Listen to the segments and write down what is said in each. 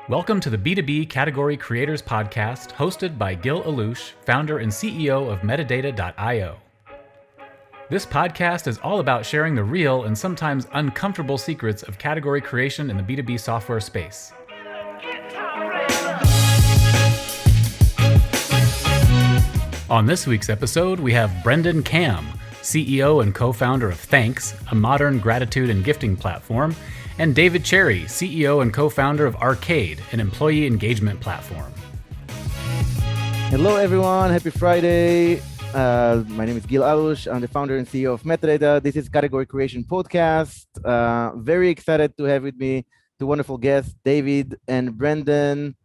Welcome to the B2B Category Creators Podcast, hosted by Gil Alouche, founder and CEO of Metadata.io. This podcast is all about sharing the real and sometimes uncomfortable secrets of category creation in the B2B software space. On this week's episode, we have Brendan Kamm, CEO and co-founder of Thnks, a modern gratitude and gifting platform, and David Cherrie, CEO and co-founder of Arcade, an employee engagement platform. Hello, everyone. Happy Friday. My name is Gil Alouche. I'm the founder and CEO of Metadata. This is Category Creation Podcast. Very excited to have with me two wonderful guests, David and Brendan.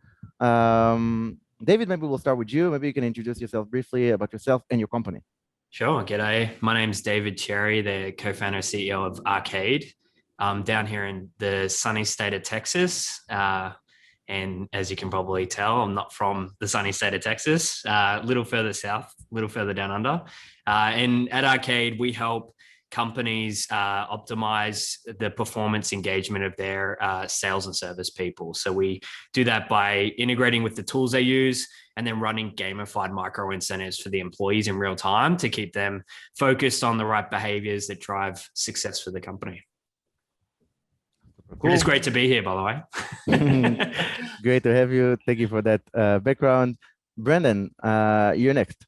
David, maybe we'll start with you. Maybe you can introduce yourself briefly about yourself and your company. Sure. G'day. My name's David Cherrie, the co-founder and CEO of Arcade. I'm down here in the sunny state of Texas. And as you can probably tell, I'm not from the sunny state of Texas, a little further south, a little further down under. And at Arcade, we help companies optimize the performance engagement of their sales and service people. So we do that by integrating with the tools they use and then running gamified micro incentives for the employees in real time to keep them focused on the right behaviors that drive success for the company. Cool. It's great to be here, by the way. Great to have you. Thank you for that background. Brendan, you're next.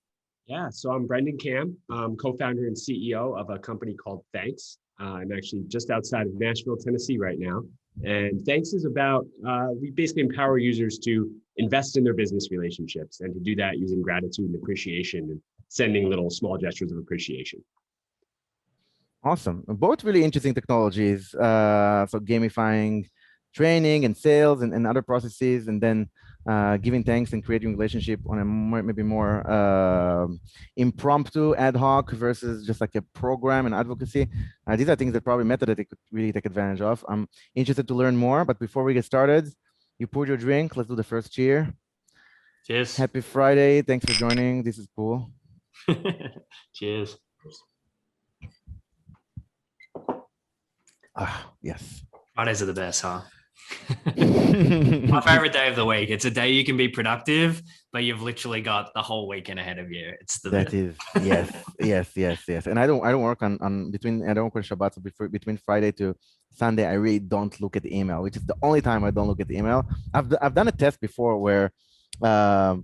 Yeah, so I'm Brendan Kamm. I'm co-founder and CEO of a company called Thnks. I'm actually just outside of Nashville, Tennessee right now. And Thnks is about, we basically empower users to invest in their business relationships and to do that using gratitude and appreciation and sending little small gestures of appreciation. Awesome. Both really interesting technologies. So gamifying training and sales and other processes, and then giving thanks and creating relationship on a maybe more impromptu ad hoc versus just like a program and advocacy. These are things that probably Metadata could really take advantage of. I'm interested to learn more, but before we get started, you poured your drink. Let's do the first cheer. Cheers. Happy Friday. Thanks for joining. This is cool. Cheers. Yes. Fridays are the best, huh? My favorite day of the week. It's a day you can be productive, but you've literally got the whole weekend ahead of you. It's the that is yes. And I don't work on between. I don't work on Shabbat, so between Friday to Sunday, I really don't look at the email, which is the only time I don't look at the email. I've done a test before where I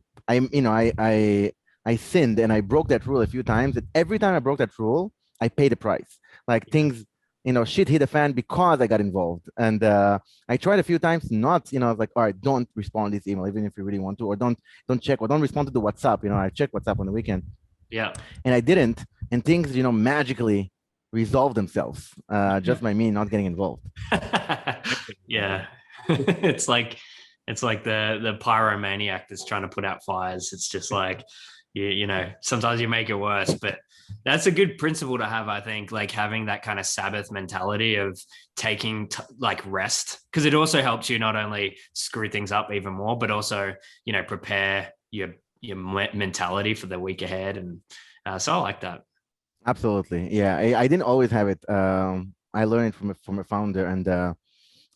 sinned and I broke that rule a few times. And every time I broke that rule, I paid the price. Like things. Shit hit the fan because I got involved. And I tried a few times not, I was like, all right, don't respond to this email, even if you really want to, or don't check, or don't respond to the WhatsApp. I check WhatsApp on the weekend. Yeah. And I didn't. And things, magically resolve themselves just by me not getting involved. Yeah. It's like the pyromaniac that's trying to put out fires. It's just like, sometimes you make it worse, but that's a good principle to have, I think, like having that kind of Sabbath mentality of taking rest, because it also helps you not only screw things up even more, but also, prepare your mentality for the week ahead. And so I like that. Absolutely. Yeah. I didn't always have it. I learned it from a founder, and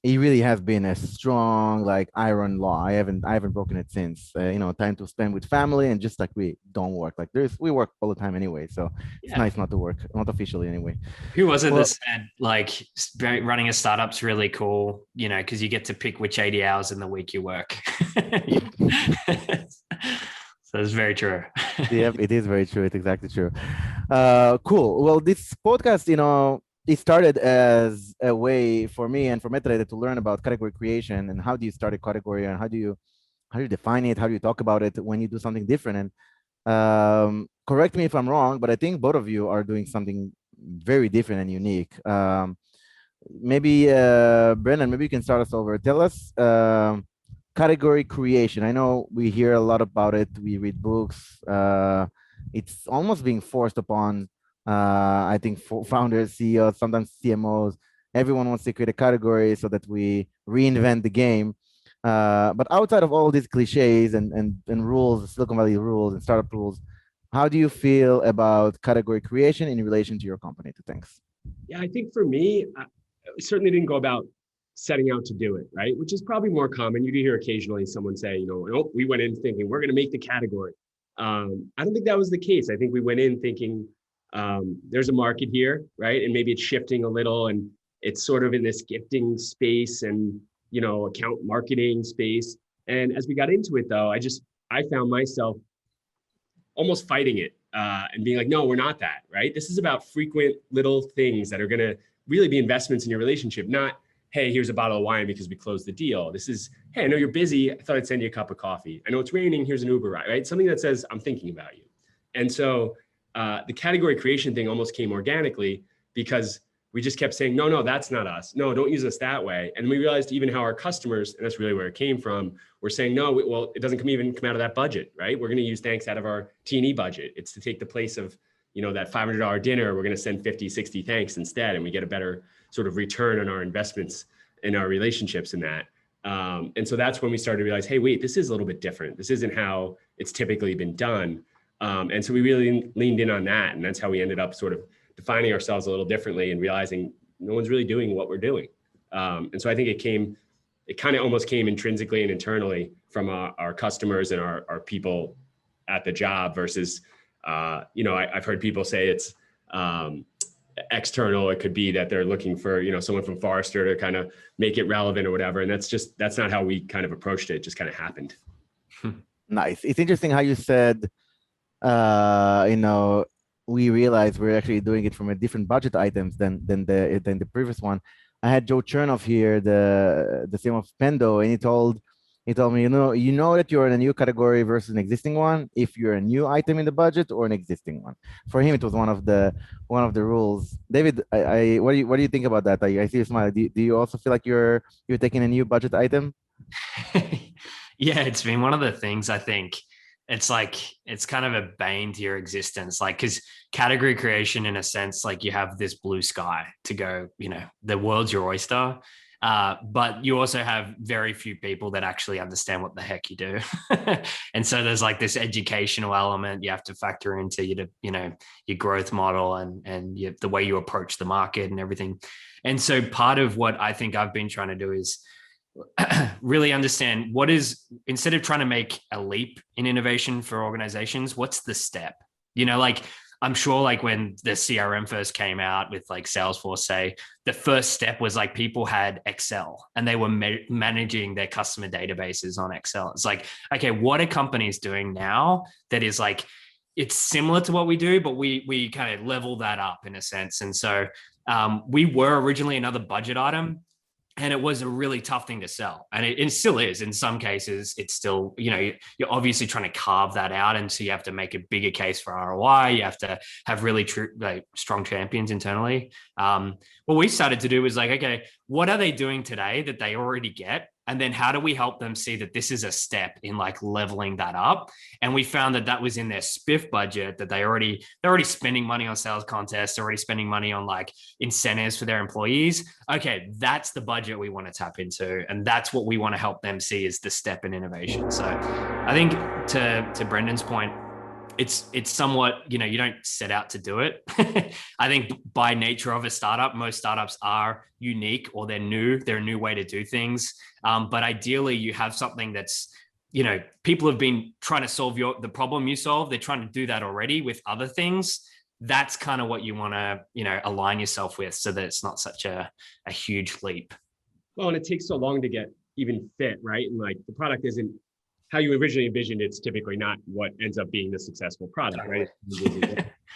it really has been a strong iron law. I haven't broken it since. Time to spend with family, and just like we don't work. We work all the time anyway, so it's nice not to work, not officially anyway. Who was it that said running a startup's really cool? Because you get to pick which 80 hours in the week you work. So it's very true. Yeah, it is very true. It's exactly true. Cool. Well, this podcast, it started as a way for me and for Metadata to learn about category creation and how do you start a category and how do you define it, how do you talk about it when you do something different. And correct me if I'm wrong, but I think both of you are doing something very different and unique. Maybe Brendan, maybe you can start us over. Tell us category creation. I know we hear a lot about it. We read books. It's almost being forced upon I think for founders, CEOs, sometimes CMOs, everyone wants to create a category so that we reinvent the game. But outside of all these cliches and rules, Silicon Valley rules and startup rules, how do you feel about category creation in relation to your company, to Thnks? Yeah, I think for me, I certainly didn't go about setting out to do it, right? Which is probably more common. You do hear occasionally someone say, oh, we went in thinking we're going to make the category. I don't think that was the case. I think we went in thinking there's a market here, right? And maybe it's shifting a little, and it's sort of in this gifting space and, account marketing space. And as we got into it, though, I found myself almost fighting it and being like, no, we're not that, right? This is about frequent little things that are going to really be investments in your relationship, not, hey, here's a bottle of wine because we closed the deal. This is, hey, I know you're busy. I thought I'd send you a cup of coffee. I know it's raining. Here's an Uber ride, right? Something that says, I'm thinking about you. And so the category creation thing almost came organically because we just kept saying, no, that's not us. No, don't use us that way. And we realized even how our customers, and that's really where it came from, were saying, no, well, it doesn't even come out of that budget, right? We're going to use Thnks out of our T&E budget. It's to take the place of, that $500 dinner. We're going to send 50, 60 Thnks instead. And we get a better sort of return on our investments in our relationships in that. And so that's when we started to realize, hey, wait, this is a little bit different. This isn't how it's typically been done. And so we really leaned in on that. And that's how we ended up sort of defining ourselves a little differently and realizing no one's really doing what we're doing. And so I think it kind of almost came intrinsically and internally from our customers and our people at the job versus, I've heard people say it's external. It could be that they're looking for, someone from Forrester to kind of make it relevant or whatever. And that's not how we kind of approached it. It just kind of happened. Nice. It's interesting how you said, we realized we're actually doing it from a different budget items than the previous one. I had Joe Chernoff here, the CMO of Pendo, and he told me, you know that you're in a new category versus an existing one if you're a new item in the budget or an existing one. For him, it was one of the rules. David, what do you think about that? I see you smile. Do you also feel like you're taking a new budget item? Yeah, it's been one of the things I think. It's kind of a bane to your existence, because category creation, in a sense, you have this blue sky to go, the world's your oyster. But you also have very few people that actually understand what the heck you do. And so there's this educational element you have to factor into your growth model and the way you approach the market and everything. And so part of what I think I've been trying to do is really understand instead of trying to make a leap in innovation for organizations, what's the step? I'm sure when the CRM first came out with Salesforce, say, the first step was people had Excel and they were managing their customer databases on Excel. It's okay, what are companies doing now that is it's similar to what we do, but we kind of level that up in a sense. And so we were originally another budget item. And it was a really tough thing to sell. And it still is. In some cases, it's still, you're obviously trying to carve that out. And so you have to make a bigger case for ROI. You have to have really strong champions internally. What we started to do was okay, what are they doing today that they already get? And then how do we help them see that this is a step in leveling that up? And we found that was in their spiff budget, that they're already spending money on sales contests, they're already spending money on incentives for their employees. Okay, that's the budget we want to tap into. And that's what we want to help them see is the step in innovation. So I think to Brendan's point, it's somewhat, you don't set out to do it. I think by nature of a startup, most startups are unique or they're a new way to do things. But ideally you have something that's, people have been trying to solve the problem you solve. They're trying to do that already with other things. That's kind of what you want to, align yourself with so that it's not such a huge leap. Well, and it takes so long to get even fit, right? And the product isn't how you originally envisioned. It's typically not what ends up being the successable product, right?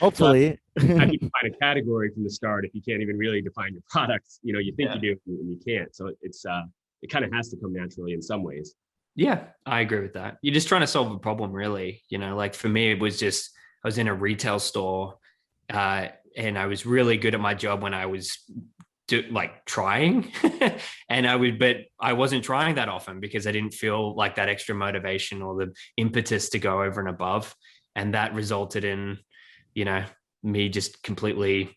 Hopefully. How do you define a category from the start if you can't even really define your products? You think you do and you can't. So it kind of has to come naturally in some ways. Yeah, I agree with that. You're just trying to solve a problem, really. For me, it was just, I was in a retail store and I was really good at my job when I was trying and but I wasn't trying that often because I didn't feel that extra motivation or the impetus to go over and above. And that resulted in, me just completely,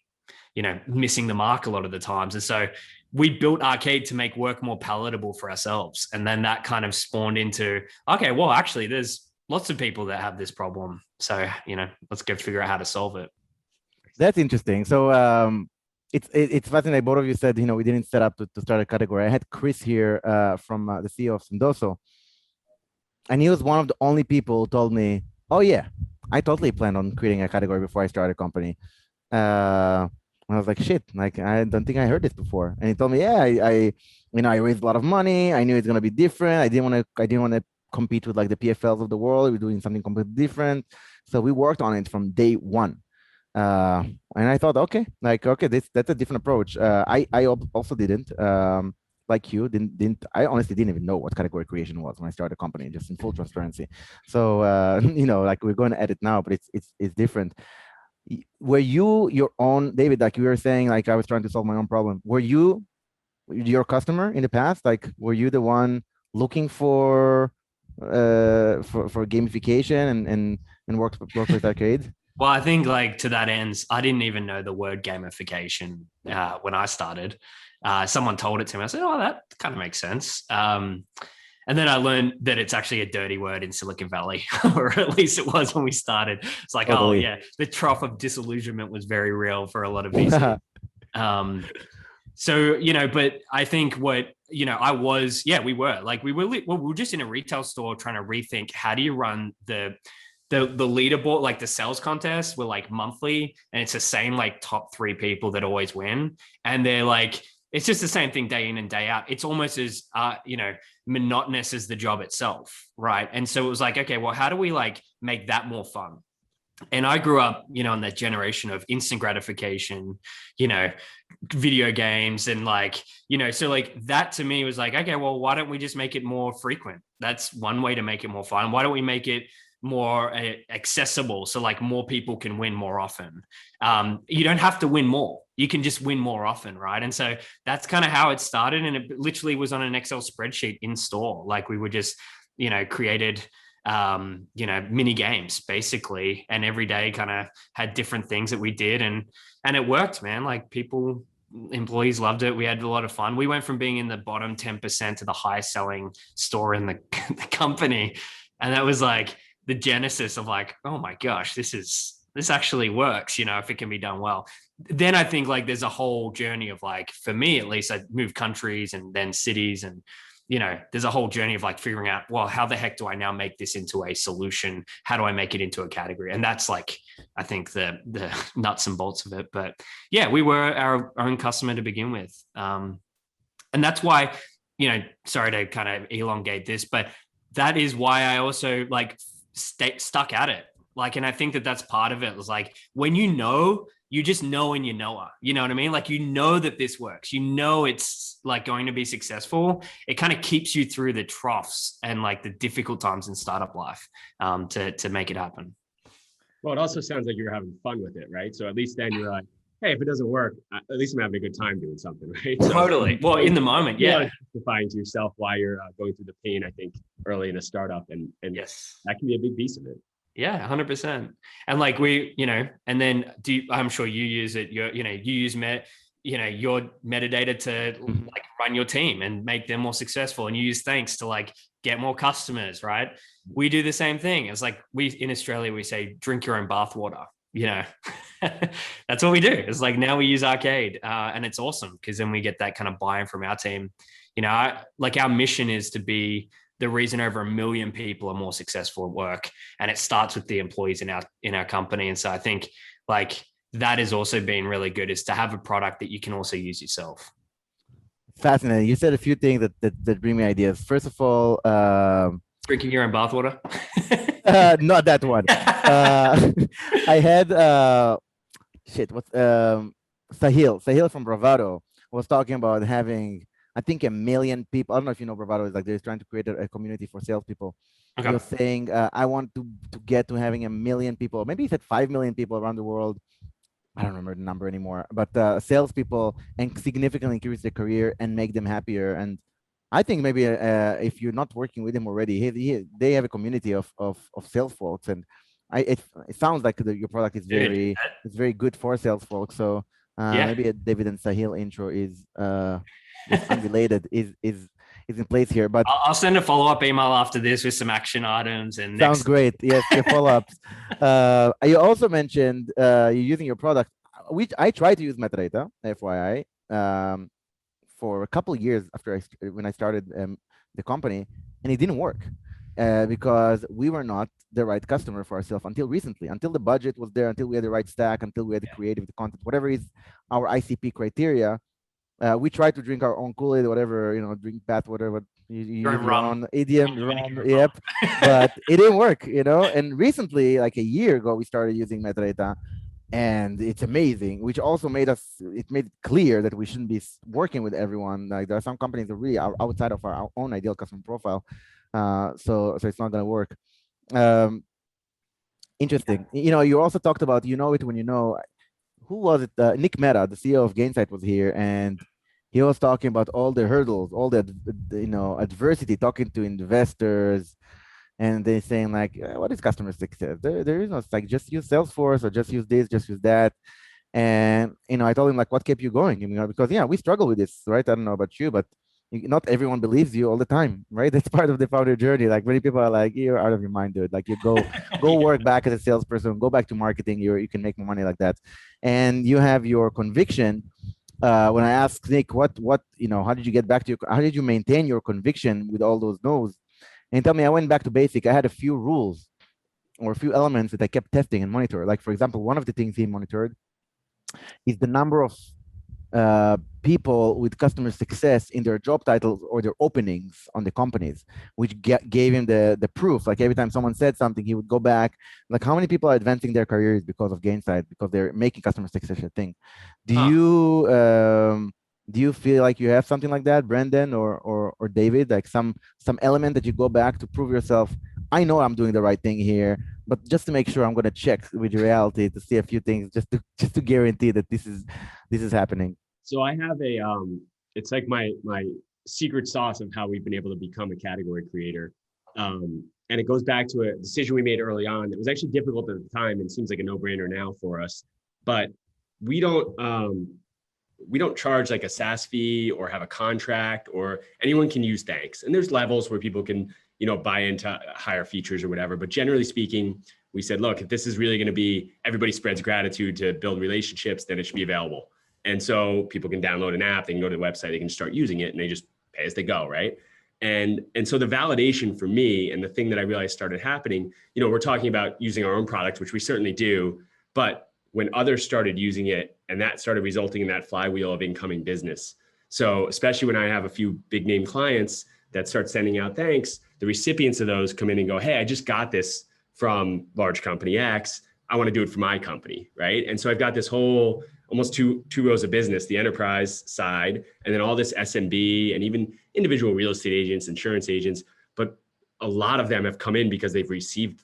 missing the mark a lot of the times. And so we built Arcade to make work more palatable for ourselves. And then that kind of spawned into, okay, well, actually there's lots of people that have this problem. So, let's go figure out how to solve it. That's interesting. So, it's fascinating. Both of you said, we didn't set up to start a category. I had Chris here from the CEO of Sendoso, and he was one of the only people who told me, "Oh yeah, I totally planned on creating a category before I started a company." I was like, "Shit! Like I don't think I heard this before." And he told me, "Yeah, I raised a lot of money. I knew it's gonna be different. I didn't want to compete with like the PFLs of the world. We're doing something completely different. So we worked on it from day one." And I thought, okay, that's a different approach. I also didn't. Like you didn't I honestly didn't even know what category creation was when I started a company, just in full transparency. So like we're going to edit now, but it's different. Were you your own, David, like you were saying, like I was trying to solve my own problem? Were you your customer in the past? Like were you the one looking for gamification and workplace arcade? Well, I think like to that end, I didn't even know the word gamification when I started. Someone told it to me. I said, "Oh, that kind of makes sense." And then I learned that it's actually a dirty word in Silicon Valley, or at least it was when we started. It's like, Totally. oh yeah, the trough of disillusionment was very real for a lot of VCs. So, but I think what, I was, we were just in a retail store trying to rethink how do you run the leaderboard, like the sales contests were like monthly, and it's the same like top 3 people that always win. And they're like, it's just the same thing day in and day out. It's almost as, monotonous as the job itself. Right. And so it was like, okay, well, how do we like make that more fun? And I grew up, in that generation of instant gratification, video games and like, so like that to me was like, okay, well, why don't we just make it more frequent? That's one way to make it more fun. Why don't we make it more accessible so like more people can win more often? You don't have to win more. You can just win more often, right? And so that's kind of how it started. And it literally was on an Excel spreadsheet in store. Like we were just, created mini games basically, and every day kind of had different things that we did, and it worked, man. Like employees loved it. We had a lot of fun. We went from being in the bottom 10% to the highest selling store in the company, and that was like the genesis of like, oh my gosh, this actually works, if it can be done well. Then I think like there's a whole journey of like, for me at least, I moved countries and then cities, and there's a whole journey of like figuring out, well, how the heck do I now make this into a solution? How do I make it into a category? And that's like, I think the nuts and bolts of it. But yeah, we were our own customer to begin with. And that's why, sorry to kind of elongate this, but that is why I also like stuck at it. Like, and I think that that's part of it. It was like, when you just know, and you know what I mean? Like, that this works, it's like going to be successful. It kind of keeps you through the troughs and like the difficult times in startup life to make it happen. Well, it also sounds like you're having fun with it, right? So at least then you're like, hey, if it doesn't work, at least I'm having a good time doing something, right? So, totally. Well, in the moment, yeah. Justifying to yourself why you're going through the pain, I think, early in a startup, and yes, that can be a big piece of it. Yeah, 100%. And like and then I'm sure you use it. You use your metadata to like run your team and make them more successful, and you use Thnks to like get more customers, right? We do the same thing. It's like in Australia we say drink your own bathwater. That's what we do. It's like now we use Arcade, and it's awesome because then we get that kind of buy-in from our team. Like our mission is to be the reason over 1 million people are more successful at work, and it starts with the employees in our company. And so I think like that has also been really good, is to have a product that you can also use yourself. Fascinating. You said a few things that bring me ideas. First of all, drinking your own bathwater. Not that one. I had Sahil from Bravado was talking about having, I think, 1 million people. I don't know if you know Bravado is like they're trying to create a community for salespeople. Okay. He was saying, I want to get to having 1 million people. Maybe he said 5 million people around the world. I don't remember the number anymore. But salespeople, and significantly increase their career and make them happier. And I think maybe if you're not working with him already, they have a community of sales folks, and it sounds like your product is very good for sales folks. So maybe a David and Sahil intro is unrelated is in place here. But I'll send a follow-up email after this with some action items and sounds great. Yes, the follow-ups. You also mentioned you're using your product. I tried to use metadata, FYI, for a couple of years after when I started the company, and it didn't work because we were not the right customer for ourselves until recently, until the budget was there, until we had the right stack, until we had the creative, the content, whatever is our ICP criteria. We try to drink our own Kool-Aid, whatever, drink bath, whatever you use your own idiom, yep. But it didn't work, And recently, like a year ago, we started using metadata, and it's amazing. Which also made it clear that we shouldn't be working with everyone. Like there are some companies that really are outside of our own ideal customer profile, so it's not going to work. Interesting. You also talked about it when you know. Who was it? Nick Mehta, the CEO of Gainsight, was here, and he was talking about all the hurdles, all the adversity, talking to investors, and they saying like, what is customer success? There is no, it's like just use Salesforce or just use this, just use that. And I told him like, what kept you going? Because we struggle with this, right? I don't know about you, but not everyone believes you all the time, right? That's part of the founder journey. Like many people are like, you're out of your mind, dude. Like you go work back as a salesperson, go back to marketing. You can make more money like that, and you have your conviction. When I asked Nick, what how did you get back to how did you maintain your conviction with all those no's? And he told me, I went back to basic. I had a few rules or a few elements that I kept testing and monitor. Like for example, one of the things he monitored is the number of people with customer success in their job titles or their openings on the companies, which gave him the proof. Like every time someone said something, he would go back, like how many people are advancing their careers because of Gainsight, because they're making customer success a thing. Do you feel like you have something like that, Brendan or David, like some element that you go back to prove yourself? I know I'm doing the right thing here, but just to make sure, I'm going to check with reality to see a few things, just to guarantee that this is happening. So I have it's like my secret sauce of how we've been able to become a category creator. And it goes back to a decision we made early on that was actually difficult at the time and seems like a no-brainer now for us. But we don't charge like a SaaS fee or have a contract, or anyone can use Thnks. And there's levels where people can, buy into higher features or whatever. But generally speaking, we said, look, if this is really going to be everybody spreads gratitude to build relationships, then it should be available. And so people can download an app, they can go to the website, they can start using it, and they just pay as they go, right? And so the validation for me, and the thing that I realized started happening, we're talking about using our own product, which we certainly do, but when others started using it, and that started resulting in that flywheel of incoming business. So especially when I have a few big name clients that start sending out Thnks, the recipients of those come in and go, hey, I just got this from large company X. I want to do it for my company, right? And so I've got this whole almost two rows of business, the enterprise side, and then all this SMB and even individual real estate agents, insurance agents. But a lot of them have come in because they've received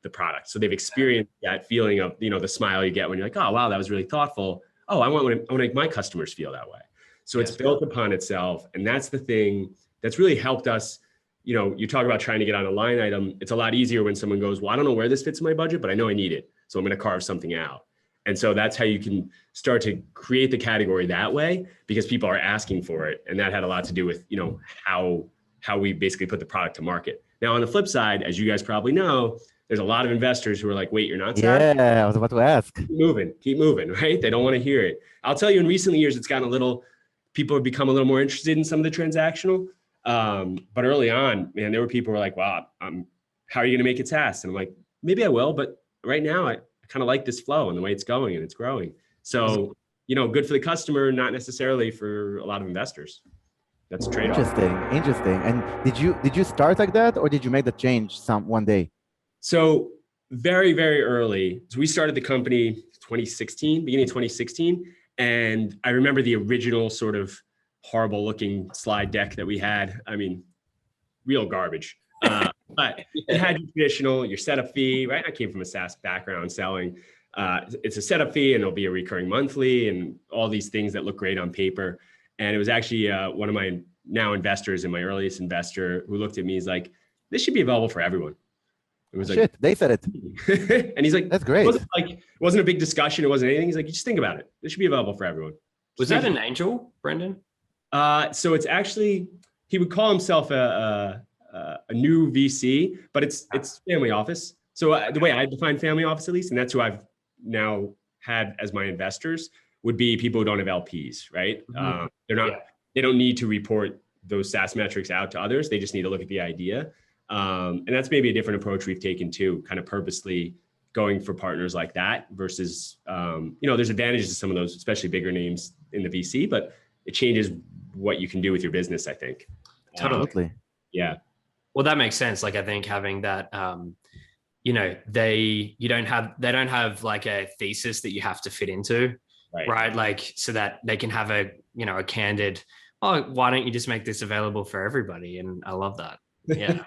the product. So they've experienced that feeling of, the smile you get when you're like, oh, wow, that was really thoughtful. Oh, I want to make my customers feel that way. So it's built upon itself. And that's the thing that's really helped us. You talk about trying to get on a line item. It's a lot easier when someone goes, well, I don't know where this fits in my budget, but I know I need it. So I'm going to carve something out. And so that's how you can start to create the category that way, because people are asking for it. And that had a lot to do with, how we basically put the product to market. Now, on the flip side, as you guys probably know, there's a lot of investors who are like, wait, you're not sad? Yeah, I was about to ask. Keep moving, right? They don't want to hear it. I'll tell you, in recent years, it's gotten people have become a little more interested in some of the transactional. But early on, man, there were people who were like, wow, how are you going to make it SaaS? And I'm like, maybe I will, but right now I kind of like this flow and the way it's going and it's growing. So, good for the customer, not necessarily for a lot of investors. That's a trade-off. Interesting. And did you start like that, or did you make the change one day? So very, very early. So we started the company beginning of 2016. And I remember the original sort of horrible looking slide deck that we had. I mean, real garbage. But it had your setup fee, right? I came from a SaaS background selling. It's a setup fee and it'll be a recurring monthly and all these things that look great on paper. And it was actually one of my now investors and my earliest investor who looked at me. He's like, this should be available for everyone. It was like, they said it. And he's like, that's great. It wasn't a big discussion. It wasn't anything. He's like, you just think about it. This should be available for everyone. Was that an angel, Brendan? So it's actually, he would call himself a new VC, but it's family office. So the way I define family office, at least, and that's who I've now have as my investors would be people who don't have LPs, right? Mhm. They don't need to report those SaaS metrics out to others. They just need to look at the idea. And that's maybe a different approach we've taken too, kind of purposely going for partners like that versus, there's advantages to some of those, especially bigger names in the VC, but it changes what you can do with your business, I think. Totally. Absolutely. Yeah. Well, that makes sense. Like, I think having that, they don't have like a thesis that you have to fit into, right? Like, so that they can have a candid, oh, why don't you just make this available for everybody? And I love that. Yeah.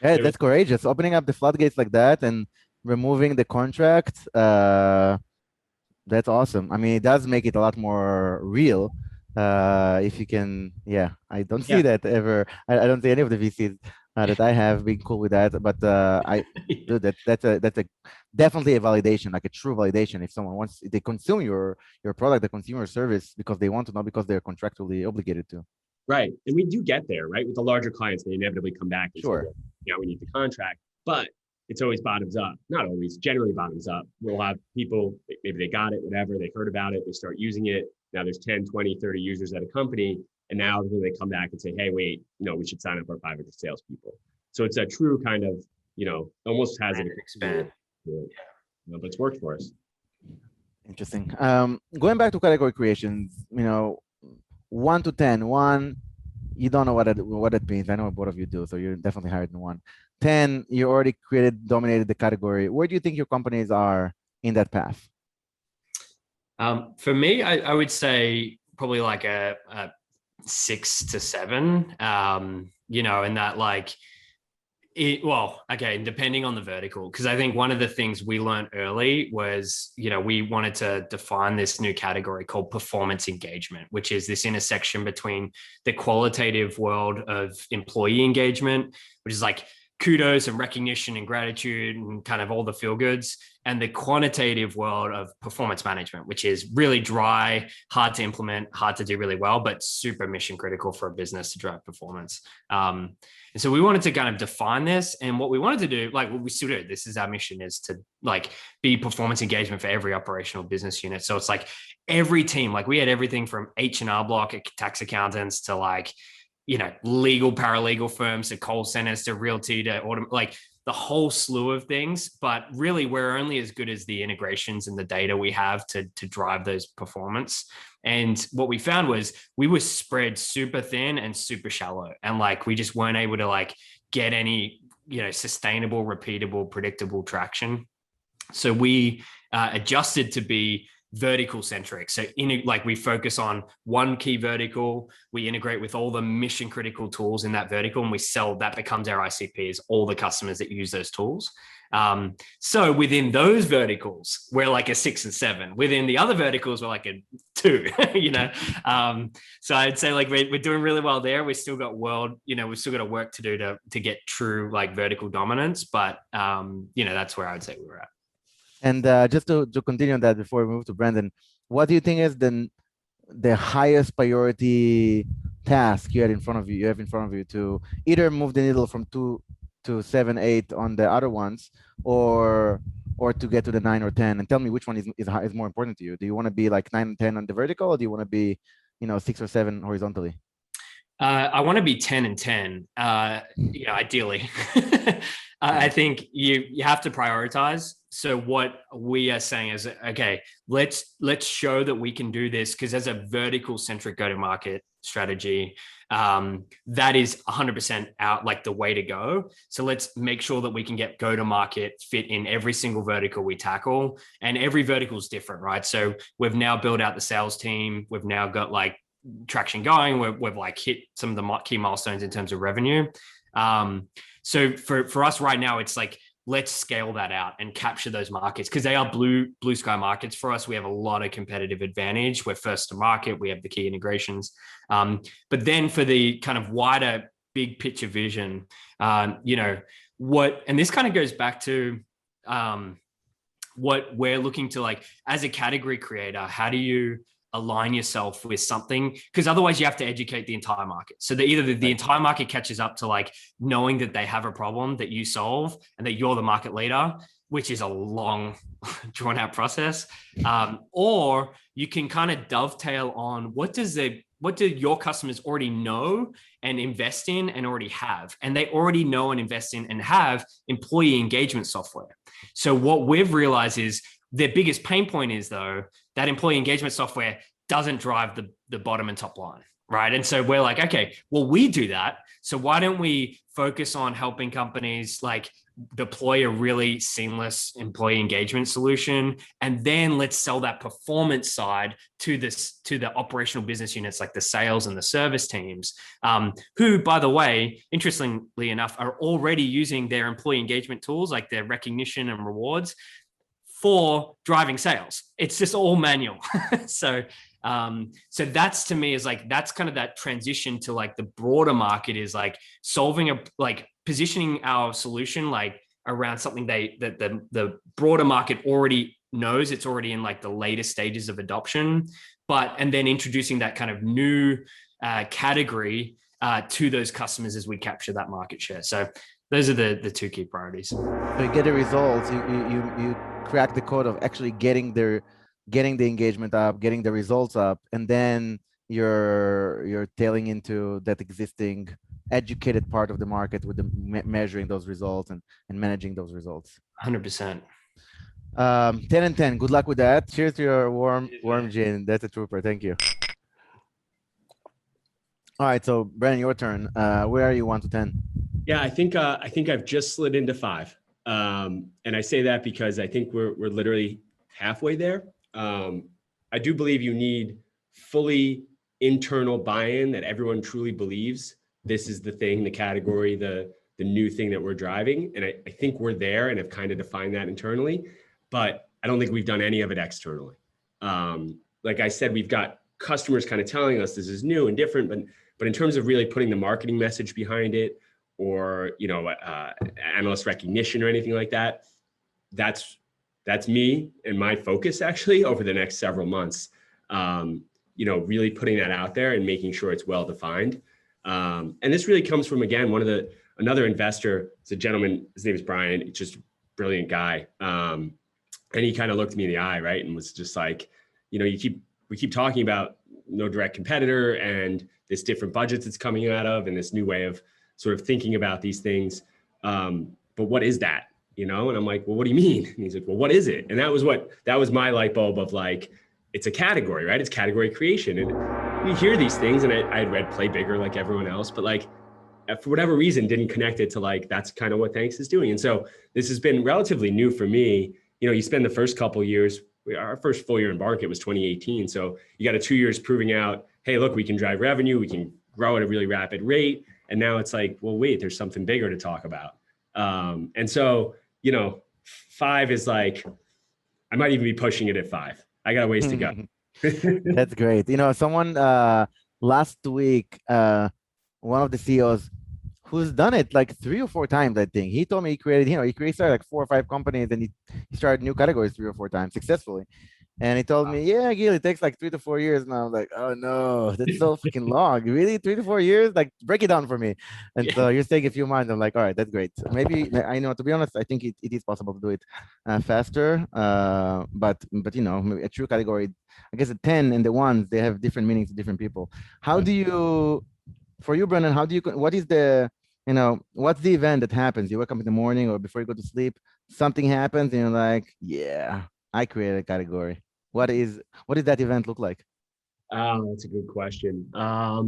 Yeah, that's courageous. Opening up the floodgates like that and removing the contract. That's awesome. I mean, it does make it a lot more real. If you can, yeah, I don't see that ever. I don't see any of the VCs that I have being cool with that. But dude, that's a definitely a validation, like a true validation. If someone wants, they consume your product, they consume your service because they want to, not because they're contractually obligated to. Right. And we do get there, right? With the larger clients, they inevitably come back and say, well, we need the contract. But it's always bottoms up. Not always, generally bottoms up. We'll have people, maybe they got it, whatever, they heard about it, they start using it. Now there's 10, 20, 30 users at a company. And now when they come back and say, hey, wait, we should sign up our 500 salespeople. So it's a true kind of, almost has an expand. But it's worked for us. Interesting. Going back to category creations, 1 to 10. 1, you don't know what it means. I know both of you do, so you're definitely higher than 1. 10, you already dominated the category. Where do you think your companies are in that path? For me, I would say probably like a 6 to 7. And that like depending on the vertical, because I think one of the things we learned early was, we wanted to define this new category called performance engagement, which is this intersection between the qualitative world of employee engagement, which is like kudos and recognition and gratitude and kind of all the feel goods, and the quantitative world of performance management, which is really dry, hard to implement, hard to do really well, but super mission critical for a business to drive performance. And so we wanted to kind of define this, and what we wanted to do, like what we still do, this is our mission, is to like be performance engagement for every operational business unit. So it's like every team, like we had everything from H&R Block, tax accountants, to like, legal paralegal firms, to call centers, to realty, to like the whole slew of things. But really, we're only as good as the integrations and the data we have to drive those performance. And what we found was we were spread super thin and super shallow, and like we just weren't able to like get any sustainable, repeatable, predictable traction. So we adjusted to be vertical centric. So we focus on one key vertical, we integrate with all the mission critical tools in that vertical, and we sell, that becomes our ICPs, all the customers that use those tools. So within those verticals, we're like a 6 and 7. Within the other verticals, we're like a 2, So I'd say like we're doing really well there. We've still got we've still got work to do to get true like vertical dominance. But, that's where I would say we were at. And just to continue on that before we move to Brendan, what do you think is the highest priority task you have in front of you to either move the needle from 2 to 7, 8 on the other ones, or to get to the 9 or 10? And tell me which one is more important to you. Do you want to be like 9 and 10 on the vertical, or do you want to be 6 or 7 horizontally? I want to be 10 and 10, ideally. I think you have to prioritize. So what we are saying is, okay, let's show that we can do this, because as a vertical centric go-to-market strategy, that is 100% out like the way to go. So let's make sure that we can get go-to-market fit in every single vertical we tackle, and every vertical is different, right? So we've now built out the sales team. We've now got like traction going. We've like hit some of the key milestones in terms of revenue. So for us right now, it's like, let's scale that out and capture those markets, because they are blue sky markets for us. We have a lot of competitive advantage. We're first to market. We have the key integrations. But then for the kind of wider big picture vision, and this kind of goes back to what we're looking to, like, as a category creator, how do you align yourself with something? Because otherwise you have to educate the entire market. So that either the entire market catches up to like knowing that they have a problem that you solve and that you're the market leader, which is a long, drawn out process. Or you can kind of dovetail on what do your customers already know and invest in and already have? And they already know and invest in and have employee engagement software. So what we've realized is their biggest pain point is, though, that employee engagement software doesn't drive the bottom and top line, right? And so we're like, okay, well, we do that. So why don't we focus on helping companies like deploy a really seamless employee engagement solution, and then let's sell that performance side to the operational business units like the sales and the service teams, who, by the way, interestingly enough, are already using their employee engagement tools like their recognition and rewards for driving sales. It's just all manual. So that's, to me, is like, that's kind of that transition to like the broader market, is like solving positioning our solution like around something that the broader market already knows. It's already in like the later stages of adoption, and then introducing that kind of new category to those customers as we capture that market share. So those are the two key priorities. So you get the results, you crack the code of actually getting the engagement up, getting the results up, and then you're tailing into that existing educated part of the market with the measuring those results and managing those results. 100%. 10 and 10. Good luck with that. Cheers to your warm gin. That's a trooper. Thank you. All right, so Brendan, your turn. Where are you 1 to 10? Yeah, I think I've just slid into 5. And I say that because I think we're literally halfway there. I do believe you need fully internal buy-in, that everyone truly believes this is the thing, the category, the new thing that we're driving. And I think we're there and have kind of defined that internally, but I don't think we've done any of it externally. Like I said, we've got customers kind of telling us this is new and different, but in terms of really putting the marketing message behind it, or analyst recognition or anything like that, that's me and my focus actually over the next several months. Really putting that out there and making sure it's well defined. And this really comes from, again, another investor. It's a gentleman, his name is Brian. He's just a brilliant guy. And he kind of looked me in the eye, right, and was just like, we keep talking about no direct competitor and this different budgets it's coming out of, and this new way of sort of thinking about these things. But what is that? And I'm like, well, what do you mean? And he's like, well, what is it? And that was my light bulb of like, it's a category, right? It's category creation. And we hear these things, and I had read Play Bigger like everyone else, but like, for whatever reason, didn't connect it to like, that's kind of what Thnks is doing. And so this has been relatively new for me. You spend the first couple of years, our first full year in market was 2018. So you got 2 years proving out, hey, look, we can drive revenue, we can grow at a really rapid rate. And now it's like, well, wait, there's something bigger to talk about. And so, 5 is like, I might even be pushing it at 5. I got a ways to go. That's great. Someone last week, one of the CEOs who's done it like 3 or 4 times, I think. He told me he created like 4 or 5 companies, and he started new categories 3 or 4 times successfully. And he told me, yeah, Gil, it takes like 3 to 4 years. And I was like, oh no, that's so freaking long. Really? 3 to 4 years? Like, break it down for me. And so you're taking a few months. I'm like, all right, that's great. Maybe, to be honest, I think it is possible to do it faster. But a true category, I guess the 10 and the 1s, they have different meanings to different people. For you, Brendan, what is what's the event that happens? You wake up in the morning or before you go to sleep, something happens and you're like, yeah, I created a category. What does that event look like? That's a good question. I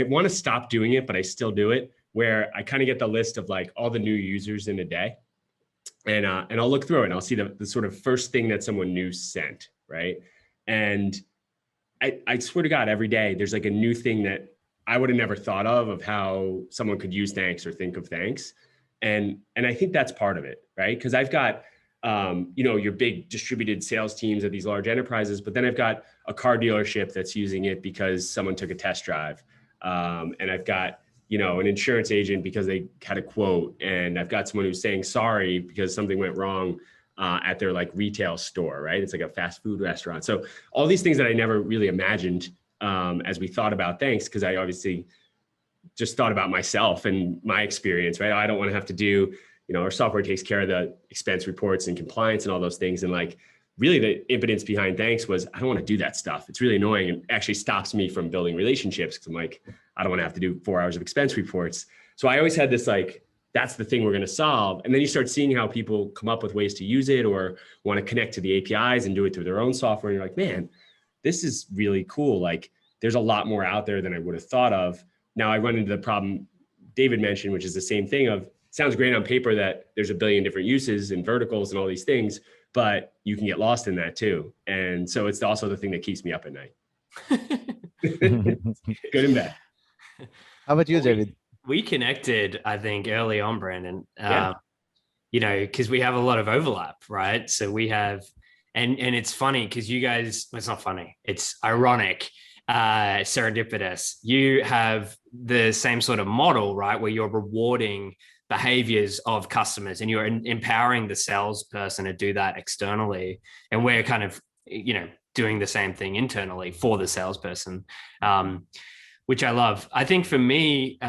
want to stop doing it, but I still do it, where I kind of get the list of like all the new users in a day, and I'll look through it and I'll see the sort of first thing that someone new sent, right? And I swear to God, every day there's like a new thing that I would have never thought of how someone could use Thnks or think of Thnks. And I think that's part of it, right? Because I've got, your big distributed sales teams at these large enterprises, but then I've got a car dealership that's using it because someone took a test drive. And I've got, an insurance agent because they had a quote, and I've got someone who's saying sorry because something went wrong at their like retail store, right? It's like a fast food restaurant. So all these things that I never really imagined as we thought about Thnks, because I obviously just thought about myself and my experience, right? I don't want to have to do, our software takes care of the expense reports and compliance and all those things. And like, really the impetus behind Thnks was, I don't want to do that stuff. It's really annoying and actually stops me from building relationships. Cause I'm like, I don't want to have to do 4 hours of expense reports. So I always had this like, that's the thing we're going to solve. And then you start seeing how people come up with ways to use it or want to connect to the APIs and do it through their own software. And you're like, man, this is really cool. Like there's a lot more out there than I would have thought of. Now I run into the problem David mentioned, which is the same thing of, sounds great on paper that there's a billion different uses and verticals and all these things, but you can get lost in that too. And so it's also the thing that keeps me up at night. Good and bad. How about you, David? We connected, I think, early on, Brandon, Yeah. because we have a lot of overlap, right? So we have, and it's funny because you guys, well, it's not funny, it's ironic, serendipitous. You have the same sort of model, right? Where you're rewarding behaviors of customers and you're empowering the salesperson to do that externally. And we're kind of, doing the same thing internally for the salesperson, which I love. I think for me,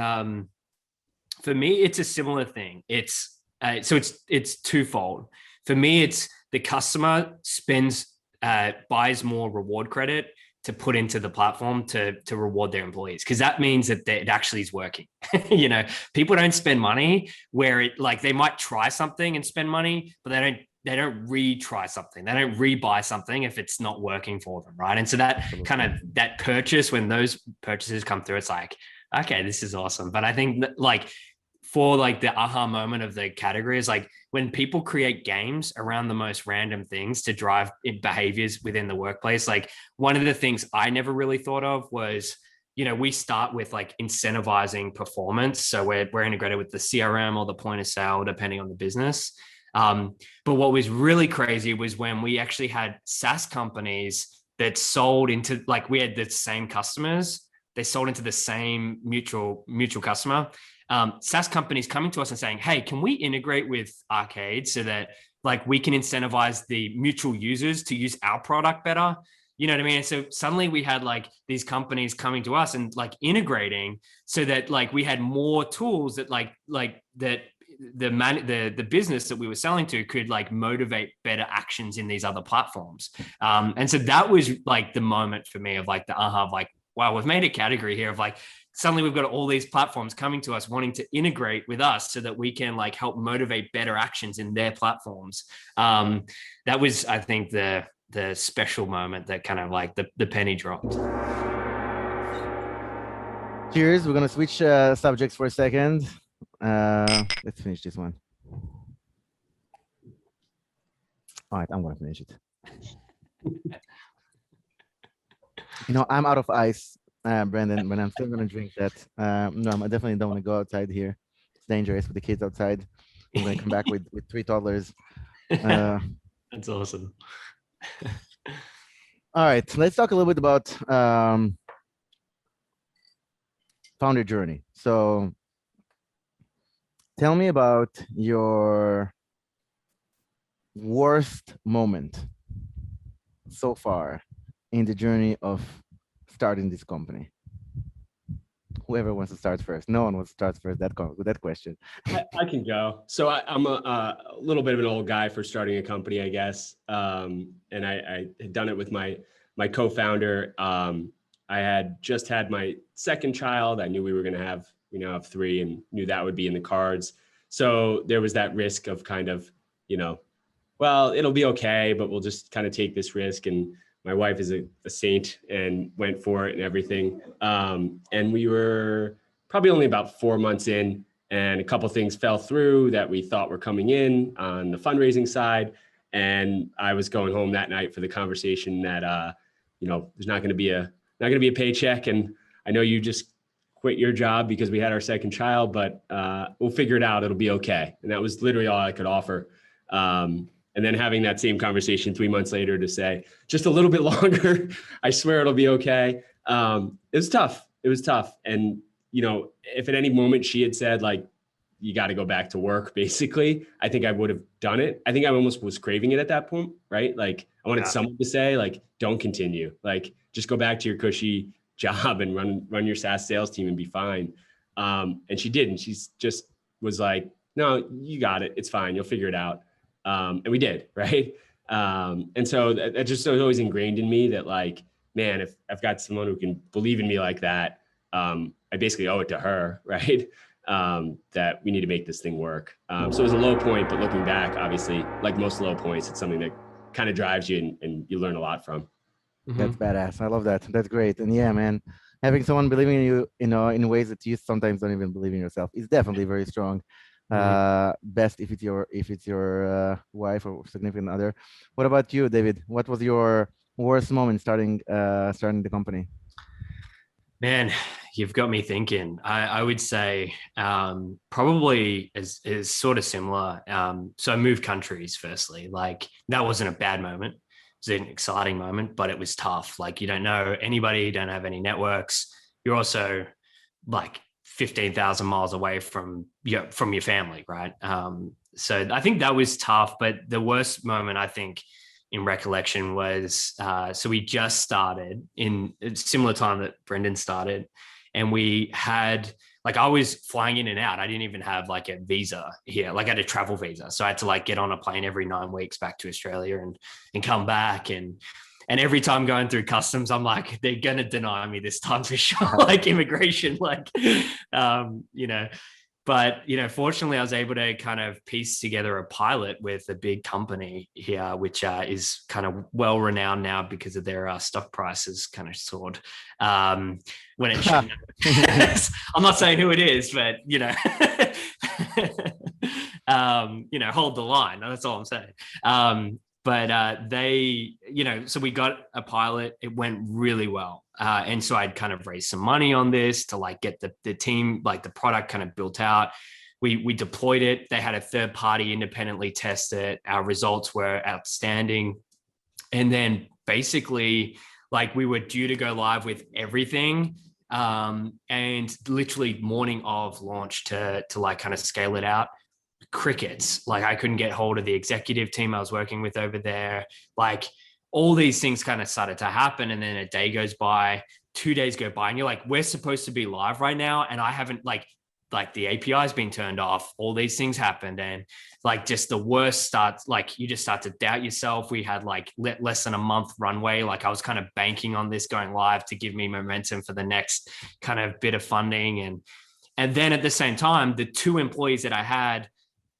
it's a similar thing. It's it's twofold. For me, it's the customer buys more reward credit to put into the platform to reward their employees, because that means that it actually is working. People don't spend money where it, like, they might try something and spend money, but they don't retry something. They don't rebuy something if it's not working for them, right? And so that kind of that purchase, when those purchases come through, it's like, okay, this is awesome. But I think that, like, for like the aha moment of the category is like when people create games around the most random things to drive behaviors within the workplace. Like, one of the things I never really thought of was, we start with like incentivizing performance. So we're integrated with the CRM or the point of sale, depending on the business. But what was really crazy was when we actually had SaaS companies that sold into, like, we had the same customers, they sold into the same mutual customer. SaaS companies coming to us and saying, hey, can we integrate with Arcade so that, like, we can incentivize the mutual users to use our product better? You know what I mean? And so suddenly we had like these companies coming to us and like integrating so that, like, we had more tools that that the business that we were selling to could like motivate better actions in these other platforms. And so that was like the moment for me of like the aha of like, wow, we've made a category here of like, suddenly we've got all these platforms coming to us wanting to integrate with us so that we can like help motivate better actions in their platforms. That was, I think, the special moment that kind of like the penny dropped. Cheers. We're going to switch subjects for a second. Let's finish this one. All right, I'm going to finish it. I'm out of ice, Brendan, but I'm still going to drink that. No, I definitely don't want to go outside here. It's dangerous with the kids outside. I'm going to come back with $3. That's awesome. All right, let's talk a little bit about founder journey. So tell me about your worst moment so far in the journey of starting this company. Whoever wants to start first. No one wants to start first with that question. I can go. So I'm a little bit of an old guy for starting a company, I guess. And I had done it with my co-founder. I had just had my second child. I knew we now have 3 and knew that would be in the cards. So there was that risk of kind of, well, it'll be okay, but we'll just kind of take this risk. And my wife is a saint and went for it and everything. And we were probably only about 4 months in, and a couple of things fell through that we thought were coming in on the fundraising side. And I was going home that night for the conversation that, there's not going to be a paycheck. And I know you just quit your job because we had our second child, but we'll figure it out. It'll be okay. And that was literally all I could offer. And then having that same conversation 3 months later to say, just a little bit longer, I swear it'll be okay. It was tough. And, if at any moment she had said, like, you got to go back to work, basically, I think I would have done it. I think I almost was craving it at that point, right? Like, I wanted someone to say, like, don't continue, like, just go back to your cushy job and run your SaaS sales team and be fine. And she didn't. She just was like, no, you got it. It's fine. You'll figure it out. And we did, right? And so that just was always ingrained in me that like, man, if I've got someone who can believe in me like that, I basically owe it to her, right? That we need to make this thing work. So it was a low point, but looking back, obviously, like most low points, it's something that kind of drives you and you learn a lot from. That's badass. I love that. That's great. And yeah, man, having someone believing in you, in ways that you sometimes don't even believe in yourself is definitely very strong. Best if it's your wife or significant other. What about you, David? What was your worst moment starting the company? Man, you've got me thinking. I would say probably is sort of similar. So I moved countries firstly. Like that wasn't a bad moment. It was an exciting moment, but it was tough. Like you don't know anybody, you don't have any networks. You're also like 15,000 miles away from your family, right? So I think that was tough. But the worst moment, I think, in recollection was so we just started in a similar time that Brendan started, and we had like I was flying in and out. I didn't even have like a visa here, like I had a travel visa, so I had to like get on a plane every 9 weeks back to Australia and come back. And every time going through customs, I'm like, they're gonna deny me this time for sure, like immigration, like But fortunately, I was able to kind of piece together a pilot with a big company here, which is kind of well renowned now because of their stock prices kind of soared when it. I'm not saying who it is, but hold the line. That's all I'm saying. But they, so we got a pilot. It went really well. And so I'd kind of raised some money on this to like get the team, like the product kind of built out. We deployed it. They had a third party independently test it. Our results were outstanding. And then basically like we were due to go live with everything. And literally morning of launch to like kind of scale it out. Crickets. Like I couldn't get hold of the executive team I was working with over there. Like all these things kind of started to happen. And then a day goes by, 2 days go by, and you're like, we're supposed to be live right now. And I haven't like the API has been turned off. All these things happened. And like just the worst starts, like you just start to doubt yourself. We had like less than a month runway. Like I was kind of banking on this going live to give me momentum for the next kind of bit of funding. And then at the same time, the 2 employees that I had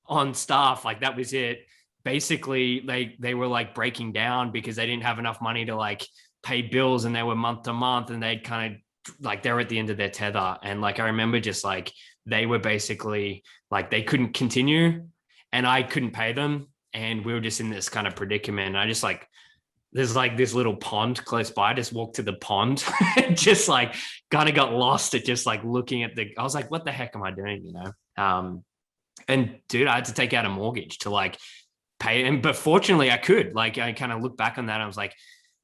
on staff, like that was it. Basically, they were like breaking down because they didn't have enough money to like pay bills, and they were month to month, and they'd kind of like they were at the end of their tether. And like I remember just like they were basically like they couldn't continue, and I couldn't pay them, and we were just in this kind of predicament. And I just like there's like this little pond close by. I just walked to the pond, just like kind of got lost at just like looking at I was like, what the heck am I doing? And dude, I had to take out a mortgage to like pay. But fortunately I could, like, I kind of look back on that. And I was like,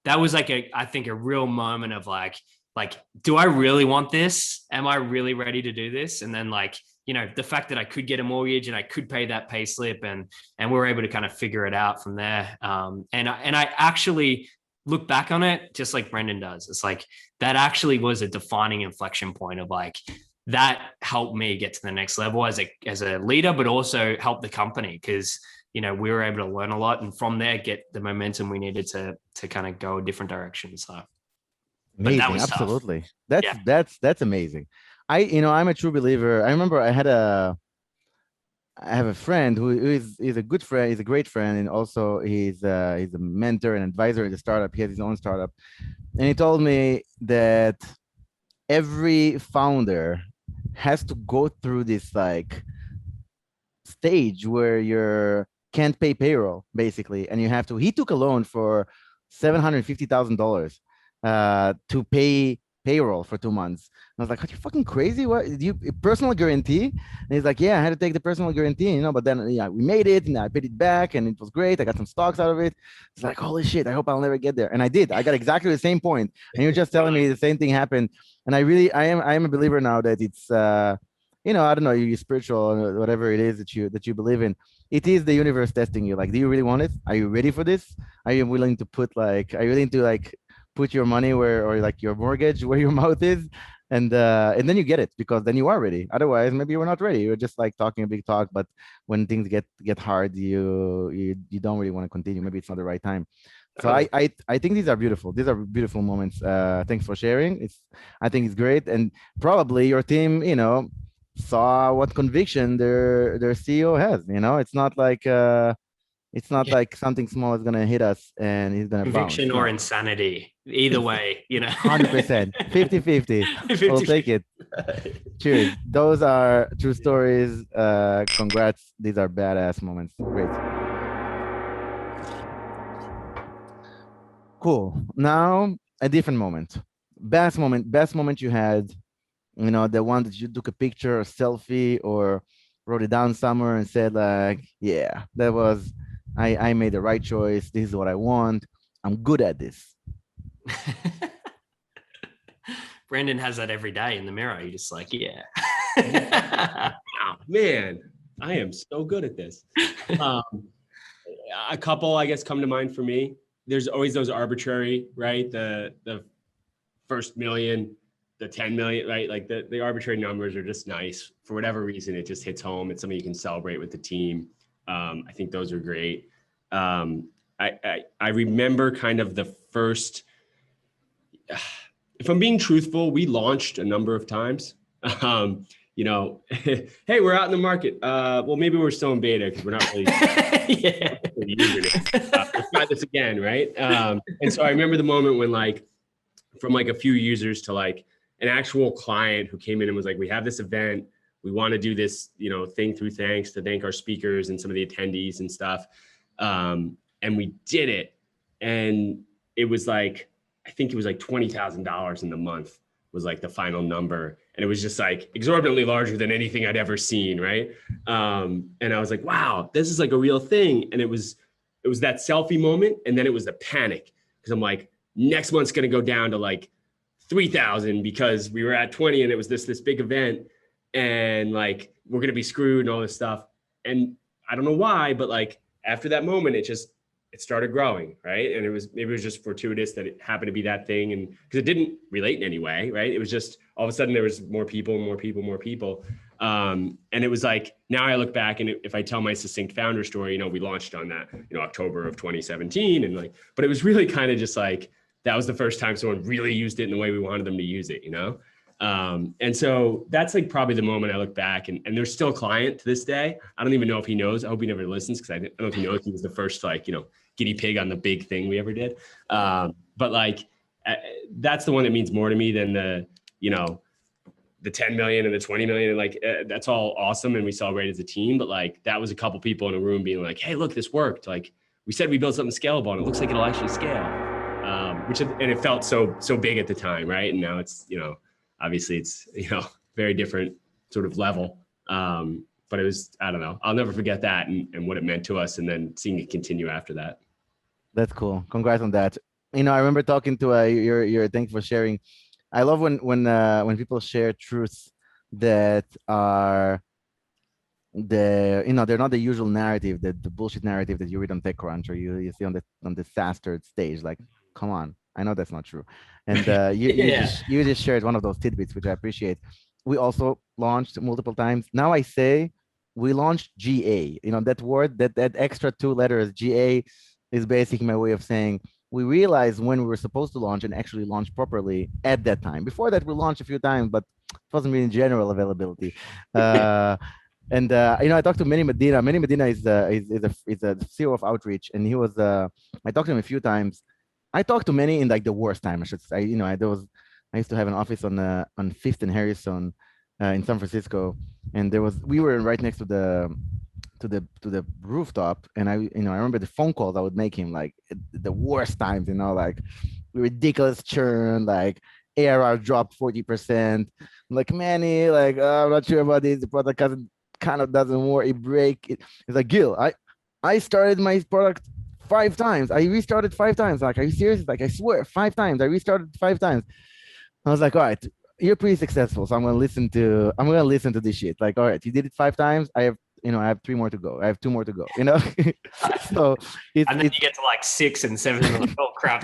that was like I think a real moment of like, do I really want this? Am I really ready to do this? And then like, the fact that I could get a mortgage and I could pay that pay slip and we were able to kind of figure it out from there. And I actually look back on it just like Brendan does. It's like, that actually was a defining inflection point of like, that helped me get to the next level as a leader, but also help the company because, we were able to learn a lot and from there get the momentum we needed to kind of go a different direction. So amazing, that was absolutely. Tough. That's amazing. I'm a true believer. I remember I have a friend who is a good friend, he's a great friend, and also he's a mentor and advisor in the startup. He has his own startup. And he told me that every founder has to go through this like stage where you can't pay payroll basically, and he took a loan for $750,000 to pay payroll for 2 months. And I was like, are you fucking crazy? What do you personal guarantee? And he's like, yeah, I had to take the personal guarantee, but then we made it and I paid it back and it was great. I got some stocks out of it. It's like, holy shit, I hope I'll never get there. And I did. I got exactly the same point. And you're just telling me the same thing happened. And I am a believer now that it's I don't know, you're spiritual or whatever it is that you believe in. It is the universe testing you. Like, do you really want it? Are you ready for this? Are you willing to put your money where, or like your mortgage where your mouth is? and then you get it because then you are ready. Otherwise, maybe you were not ready. You're just like talking a big talk, but when things get hard, you don't really want to continue. Maybe it's not the right time. So I think these are beautiful. These are beautiful moments. Thanks for sharing. I think it's great, and probably your team, saw what conviction their CEO has. It's not Yeah. like something small is gonna hit us and he's gonna bounce. Conviction or No. insanity. Either way, 100%, 50-50. We'll 50. take it. Cheers. Those are true stories. Congrats. These are badass moments. Great. Cool. Now a different moment. Best moment you had, the one that you took a picture or selfie or wrote it down somewhere and said like, yeah, that was, I made the right choice. This is what I want. I'm good at this. Brendan has that every day in the mirror. You're just like, yeah. Wow, man, I am so good at this. A couple, I guess, come to mind for me. There's always those arbitrary, right? The first million, the 10 million, right? Like the arbitrary numbers are just nice. For whatever reason, it just hits home. It's something you can celebrate with the team. I think those are great. I remember kind of the first, if I'm being truthful, we launched a number of times. Hey, we're out in the market. Well, maybe we're still in beta because we're not really Yeah. let's try this again, right? And so I remember the moment when from a few users to an actual client who came in and was like, we have this event. We want to do this, thing through Thnks to thank our speakers and some of the attendees and stuff. And we did it. And it was I think it was $20,000 in the month was the final number. And it was just exorbitantly larger than anything I'd ever seen. Right. And I was like, wow, this is a real thing. And it was that selfie moment. And then it was the panic because I'm like, next month's going to go down to 3,000 because we were at 20 and it was this big event and we're going to be screwed and all this stuff. And I don't know why, but after that moment, it started growing, right? And maybe it was just fortuitous that it happened to be that thing. And because it didn't relate in any way, right? It was just all of a sudden there was more people. And it was now I look back and if I tell my succinct founder story, we launched on that, October of 2017. And but it was really kind of just that was the first time someone really used it in the way we wanted them to use it, And so that's probably the moment I look back and there's still a client to this day. I don't even know if he knows. I hope he never listens because I don't know if he knows he was the first guinea pig on the big thing we ever did. But that's the one that means more to me than the 10 million and the 20 million. And that's all awesome. And we celebrate as a team, but that was a couple people in a room being hey, look, this worked. We said we built something scalable and it looks like it'll actually scale. And it felt so big at the time, right? And now it's obviously it's very different sort of level. But it was, I don't know, I'll never forget that and what it meant to us, and then seeing it continue after that. That's cool. Congrats on that. I remember talking to your thanks for sharing. I love when people share truths that are they're not the usual narrative, the bullshit narrative that you read on TechCrunch or you see on the SaaStr stage. Come on, I know that's not true. And you just shared one of those tidbits, which I appreciate. We also launched multiple times. Now I say we launched GA. That word, that extra 2 letters, GA, is basically my way of saying we realized when we were supposed to launch and actually launch properly at that time. Before that, we launched a few times, but it wasn't really general availability. And I talked to Manny Medina. Manny Medina is a CEO of Outreach, and he was. I talked to him a few times. I talked to Manny in the worst time, I should say. I used to have an office on Fifth and Harrison in San Francisco, and we were right next to the rooftop, and I remember the phone calls I would make him the worst times, ridiculous churn, ARR dropped 40%. I'm Manny, I'm not sure about this. The product kind of doesn't work. It break. It's Gil, I started my product 5 times. I restarted 5 times. Are you serious? I swear, 5 times. I restarted 5 times. I was all right, you're pretty successful, so I'm gonna listen to this shit. All right, you did it 5 times. I have I have 3 more to go. I have 2 more to go, So and then you get to like 6 and 7 and like, oh crap.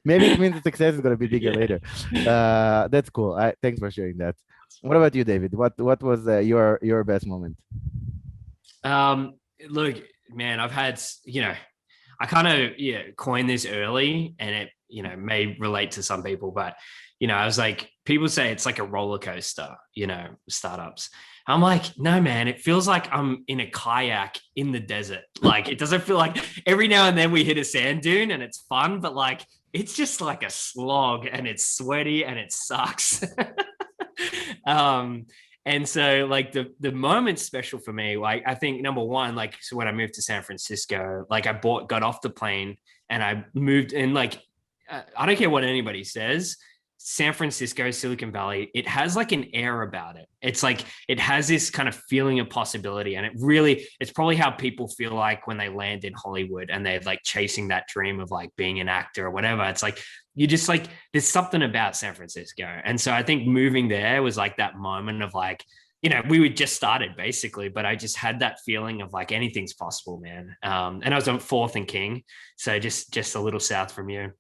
maybe it means the success is going to be bigger later. That's cool. Thanks for sharing that. What about you, David? What was your best moment? Look, man, I've had, I kind of coined this early, and it may relate to some people, but I was like, people say it's like a roller coaster, startups. I'm like, no, man, it feels like I'm in a kayak in the desert. Like, it doesn't feel like every now and then we hit a sand dune and it's fun, but like, it's just like a slog and it's sweaty and it sucks. And so like the moment's special for me. Like, I think number one, like, so when I moved to San Francisco, like I got off the plane and I moved in. Like, I don't care what anybody says, San Francisco, Silicon Valley, it has like an air about it. It's like, it has this kind of feeling of possibility. And it's probably how people feel like when they land in Hollywood and they're like chasing that dream of like being an actor or whatever. It's like, you just like, there's something about San Francisco. And so I think moving there was like that moment of like, we were just started basically, but I just had that feeling of like anything's possible, man. And I was on 4th and King. So just a little south from you.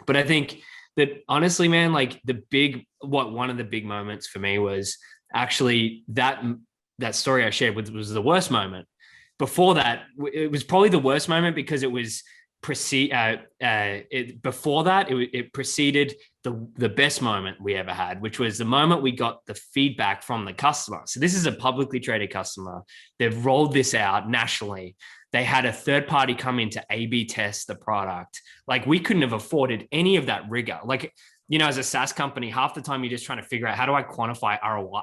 But I think that honestly, man, like one of the big moments for me was actually that story I shared was the worst moment. Before that, it was probably the worst moment because it was before that, it preceded the best moment we ever had, which was the moment we got the feedback from the customer. So this is a publicly traded customer. They've rolled this out nationally. They had a third party come in to A/B test the product. Like, we couldn't have afforded any of that rigor. Like, as a SaaS company, half the time you're just trying to figure out, how do I quantify ROI?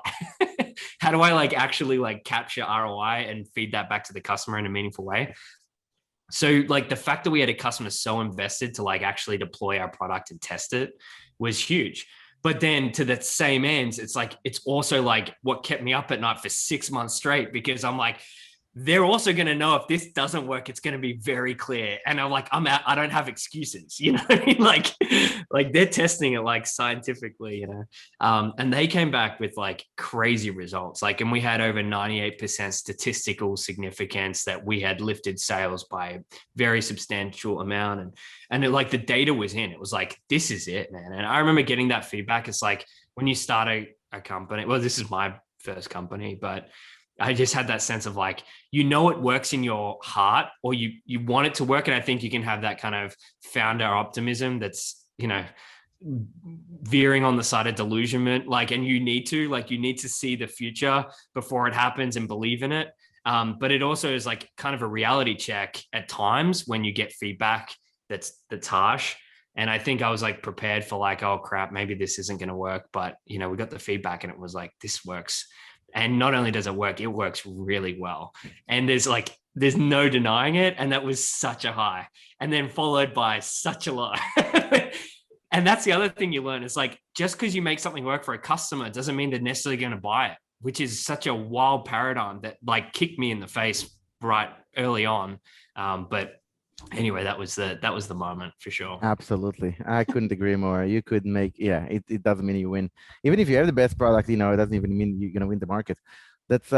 How do I like actually like capture ROI and feed that back to the customer in a meaningful way? So like the fact that we had a customer so invested to like actually deploy our product and test it was huge. But then to the same ends, it's like, it's also like what kept me up at night for 6 months straight, because I'm like, they're also going to know if this doesn't work, it's going to be very clear. And I'm like, I'm out. I don't have excuses, what I mean? Like they're testing it like scientifically, and they came back with like crazy results. Like, and we had over 98% statistical significance that we had lifted sales by a very substantial amount. And it, like, the data was in, it was like, this is it, man. And I remember getting that feedback. It's like when you start a company, well, this is my first company, but I just had that sense of like, it works in your heart, or you want it to work. And I think you can have that kind of founder optimism that's, veering on the side of delusionment. Like, and you need to see the future before it happens and believe in it. But it also is like kind of a reality check at times when you get feedback that's harsh. And I think I was like prepared for like, oh crap, maybe this isn't going to work. But, we got the feedback and it was like, this works. And not only does it works really well. And there's no denying it. And that was such a high, and then followed by such a low. And that's the other thing you learn. It's like, just because you make something work for a customer doesn't mean they're necessarily going to buy it, which is such a wild paradigm that like kicked me in the face right early on. But anyway, that was the moment for sure. Absolutely. I couldn't agree more. You could make, it doesn't mean you win. Even if you have the best product, it doesn't even mean you're going to win the market. That's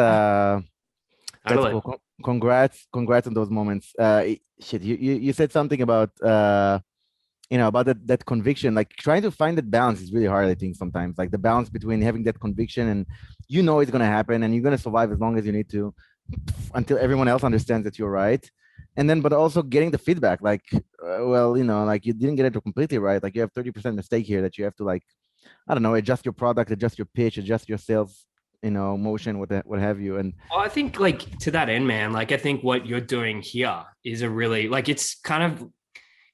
Totally. cool. Congrats on those moments. You said something about, about that conviction, like trying to find that balance is really hard. I think sometimes like the balance between having that conviction and, it's going to happen and you're going to survive as long as you need to until everyone else understands that you're right. And then, but also getting the feedback, like, like you didn't get it completely right. Like you have 30% mistake here that you have to like, I don't know, adjust your product, adjust your pitch, adjust your sales, motion, what have you. And I think like to that end, man, like I think what you're doing here is a really, like, it's kind of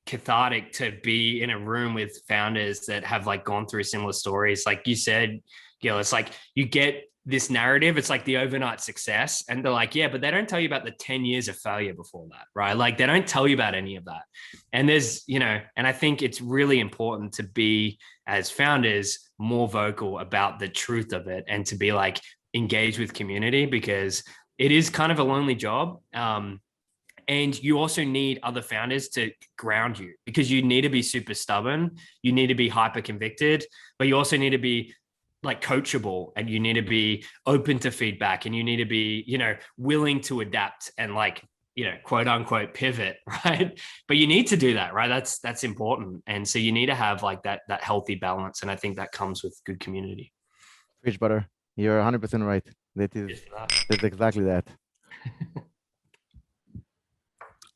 cathartic to be in a room with founders that have like gone through similar stories. Like you said, Gil, it's like you get this narrative, it's like the overnight success, and they're like, yeah, but they don't tell you about the 10 years of failure before that, right? Like they don't tell you about any of that. And there's, and I think it's really important to be, as founders, more vocal about the truth of it and to be like engaged with community, because it is kind of a lonely job. And you also need other founders to ground you, because you need to be super stubborn, you need to be hyper convicted, but you also need to be like coachable, and you need to be open to feedback, and you need to be, willing to adapt and like, quote unquote pivot, right? But you need to do that, right? That's important. And so you need to have like that healthy balance. And I think that comes with good community. Preach, butter. You're 100% right. That's exactly that.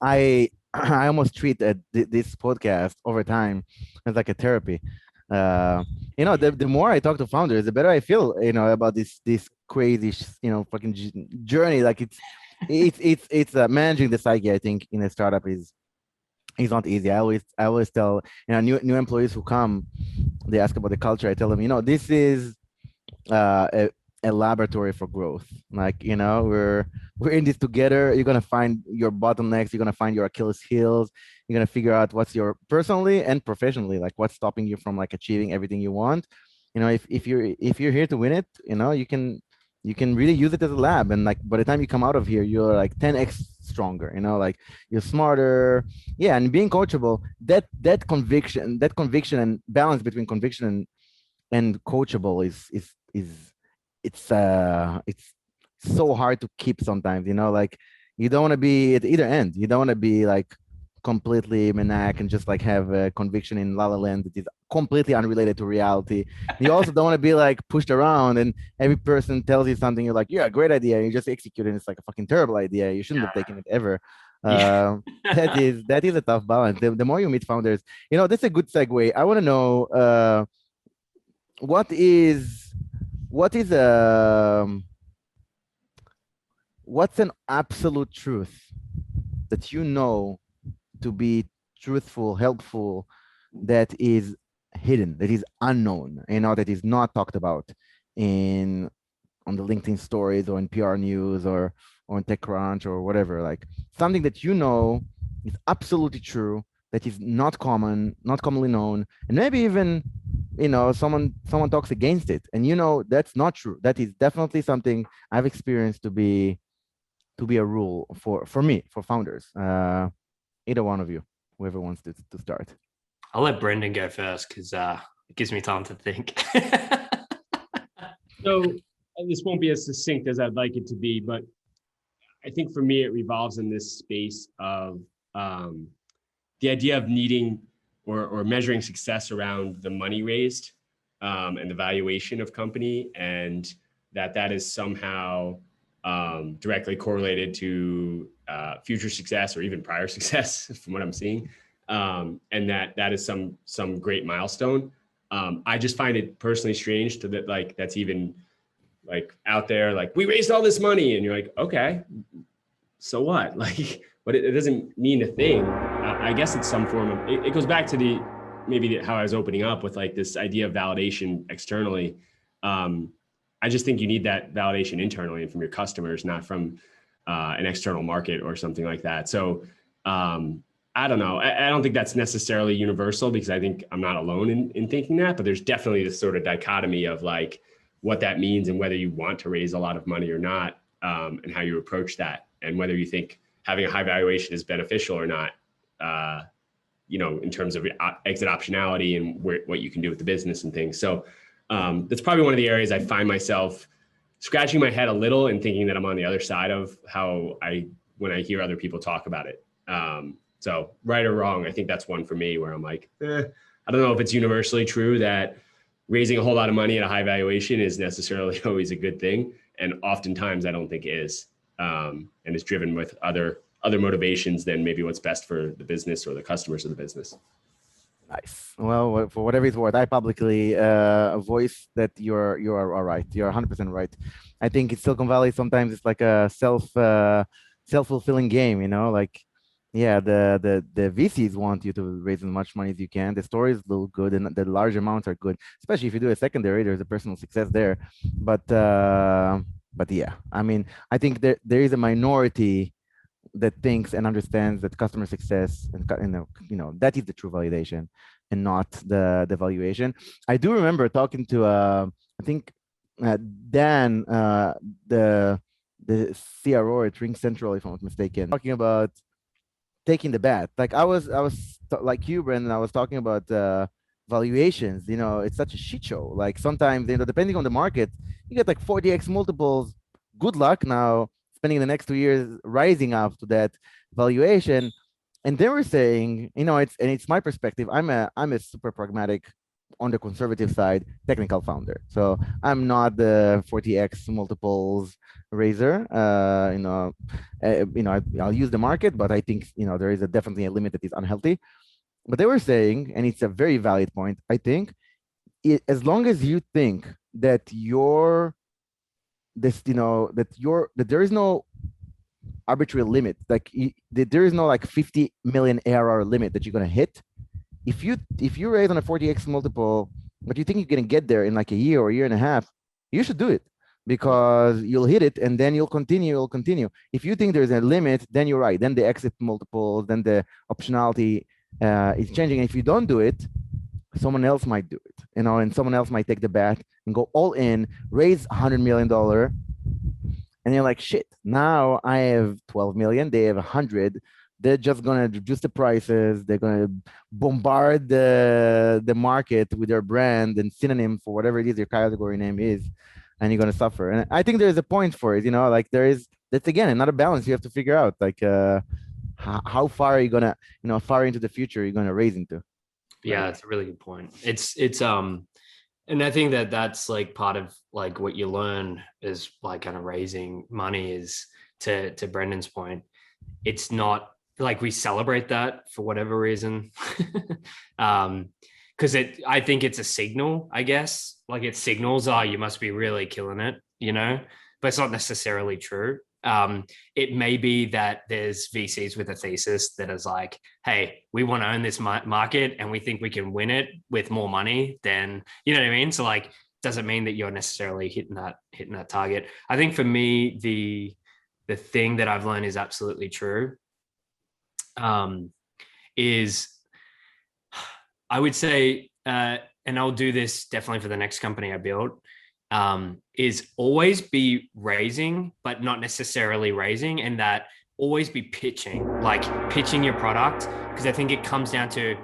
I I almost treat this podcast over time as like a therapy. The more I talk to founders, the better I feel, about this crazy, fucking journey. Like it's managing the psyche. I think in a startup is not easy. I always tell new employees who come, they ask about the culture. I tell them, this is a laboratory for growth. Like, we're in this together. You're gonna find your bottlenecks. You're gonna find your Achilles heels. You're gonna figure out what's your personally and professionally, like what's stopping you from like achieving everything you want. If you're here to win it, you can really use it as a lab. And like by the time you come out of here, you're like 10x stronger. Like you're smarter. Yeah, and being coachable. That conviction and balance between conviction and coachable is it's so hard to keep sometimes. Like you don't want to be at either end. You don't want to be like completely maniac and just like have a conviction in La La Land that is completely unrelated to reality. You also don't want to be like pushed around and every person tells you something, you're like, yeah, great idea, you just execute it and it's like a fucking terrible idea, you shouldn't have taken it ever. That is a tough balance. The more you meet founders, that's a good segue. I want to know what is what's an absolute truth that to be truthful, helpful, that is hidden, that is unknown, that is not talked about on the LinkedIn stories or in PR news or on TechCrunch or whatever, like something that is absolutely true, that is not commonly known, and maybe even someone talks against it, and that's not true. That is definitely something I've experienced to be a rule for me, for founders. Either one of you, whoever wants to start. I'll let Brendan go first because it gives me time to think. So this won't be as succinct as I'd like it to be, but I think for me, it revolves in this space of the idea of needing or measuring success around the money raised and the valuation of company, and that is somehow directly correlated to future success or even prior success from what I'm seeing. And that is some great milestone. I just find it personally strange that like that's even like out there, like we raised all this money and you're like, okay, so what? Like, but it doesn't mean a thing. I guess it's some form of, it goes back to how I was opening up with like this idea of validation externally. I just think you need that validation internally and from your customers, not from an external market or something like that. So I don't know. I don't think that's necessarily universal because I think I'm not alone in thinking that, but there's definitely this sort of dichotomy of like what that means and whether you want to raise a lot of money or not, and how you approach that, and whether you think having a high valuation is beneficial or not, in terms of exit optionality and what you can do with the business and things. So that's probably one of the areas I find myself scratching my head a little and thinking that I'm on the other side of when I hear other people talk about it. So right or wrong, I think that's one for me where I'm like, I don't know if it's universally true that raising a whole lot of money at a high valuation is necessarily always a good thing. And oftentimes I don't think it is, and it's driven with other motivations than maybe what's best for the business or the customers of the business. Nice. Well, for whatever it's worth, I publicly voice that you're all right. You're 100% right. I think in Silicon Valley sometimes it's like a self-fulfilling game. Like, yeah, the VCs want you to raise as much money as you can. The stories look good, and the large amounts are good, especially if you do a secondary. There's a personal success there, but yeah, I mean, I think there is a minority that thinks and understands that customer success and that is the true validation and not the valuation. I do remember talking to I think Dan, the CRO at Ring Central, if I'm not mistaken, talking about taking the bet. Like I was like you, Brendan. I was talking about valuations, it's such a shit show. Like sometimes, depending on the market, you get like 40x multiples. Good luck now spending the next 2 years rising up to that valuation. And they were saying, it's my perspective. I'm a super pragmatic, on the conservative side, technical founder. So I'm not the 40x multiples raiser. I'll use the market, but I think there is definitely a limit that is unhealthy. But they were saying, and it's a very valid point, I think, as long as you think that that there is no arbitrary limit, like that there is no like 50 million ARR limit that you're gonna hit. If you raise on a 40x multiple, but you think you're gonna get there in like a year or a year and a half, you should do it, because you'll hit it and then you'll continue. If you think there's a limit, then you're right. Then the exit multiples, then the optionality is changing. And if you don't do it, someone else might do it, and someone else might take the bet and go all in, raise $100 million, and you're like, shit, now I have 12 million, they have 100. They're just gonna reduce the prices. They're gonna bombard the market with their brand and synonym for whatever it is your category name is, and you're gonna suffer. And I think there's a point for it, like that's again another balance you have to figure out, like how far are you gonna, far into the future you're gonna raise into. Yeah, that's a really good point. It's and I think that's like part of like what you learn is like kind of raising money is to Brendan's point. It's not like we celebrate that for whatever reason. Because I think it's a signal, I guess. Like it signals, you must be really killing it, but it's not necessarily true. It may be that there's VCs with a thesis that is like, hey, we want to own this market and we think we can win it with more money than, you know what I mean? So like, doesn't mean that you're necessarily hitting that target. I think for me, the thing that I've learned is absolutely true. Is I would say, and I'll do this definitely for the next company I build, is always be raising, but not necessarily raising, and that always be pitching your product. Because I think it comes down to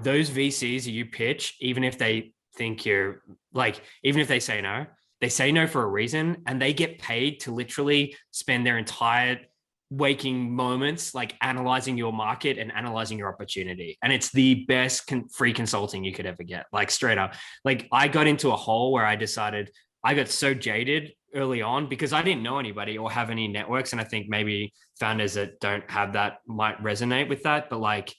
those VCs that you pitch, even if they think you're like, even if they say no for a reason, and they get paid to literally spend their entire waking moments like analyzing your market and analyzing your opportunity. And it's the best free consulting you could ever get, like straight up. Like I got into a hole where I decided I got so jaded early on because I didn't know anybody or have any networks. And I think maybe founders that don't have that might resonate with that, but like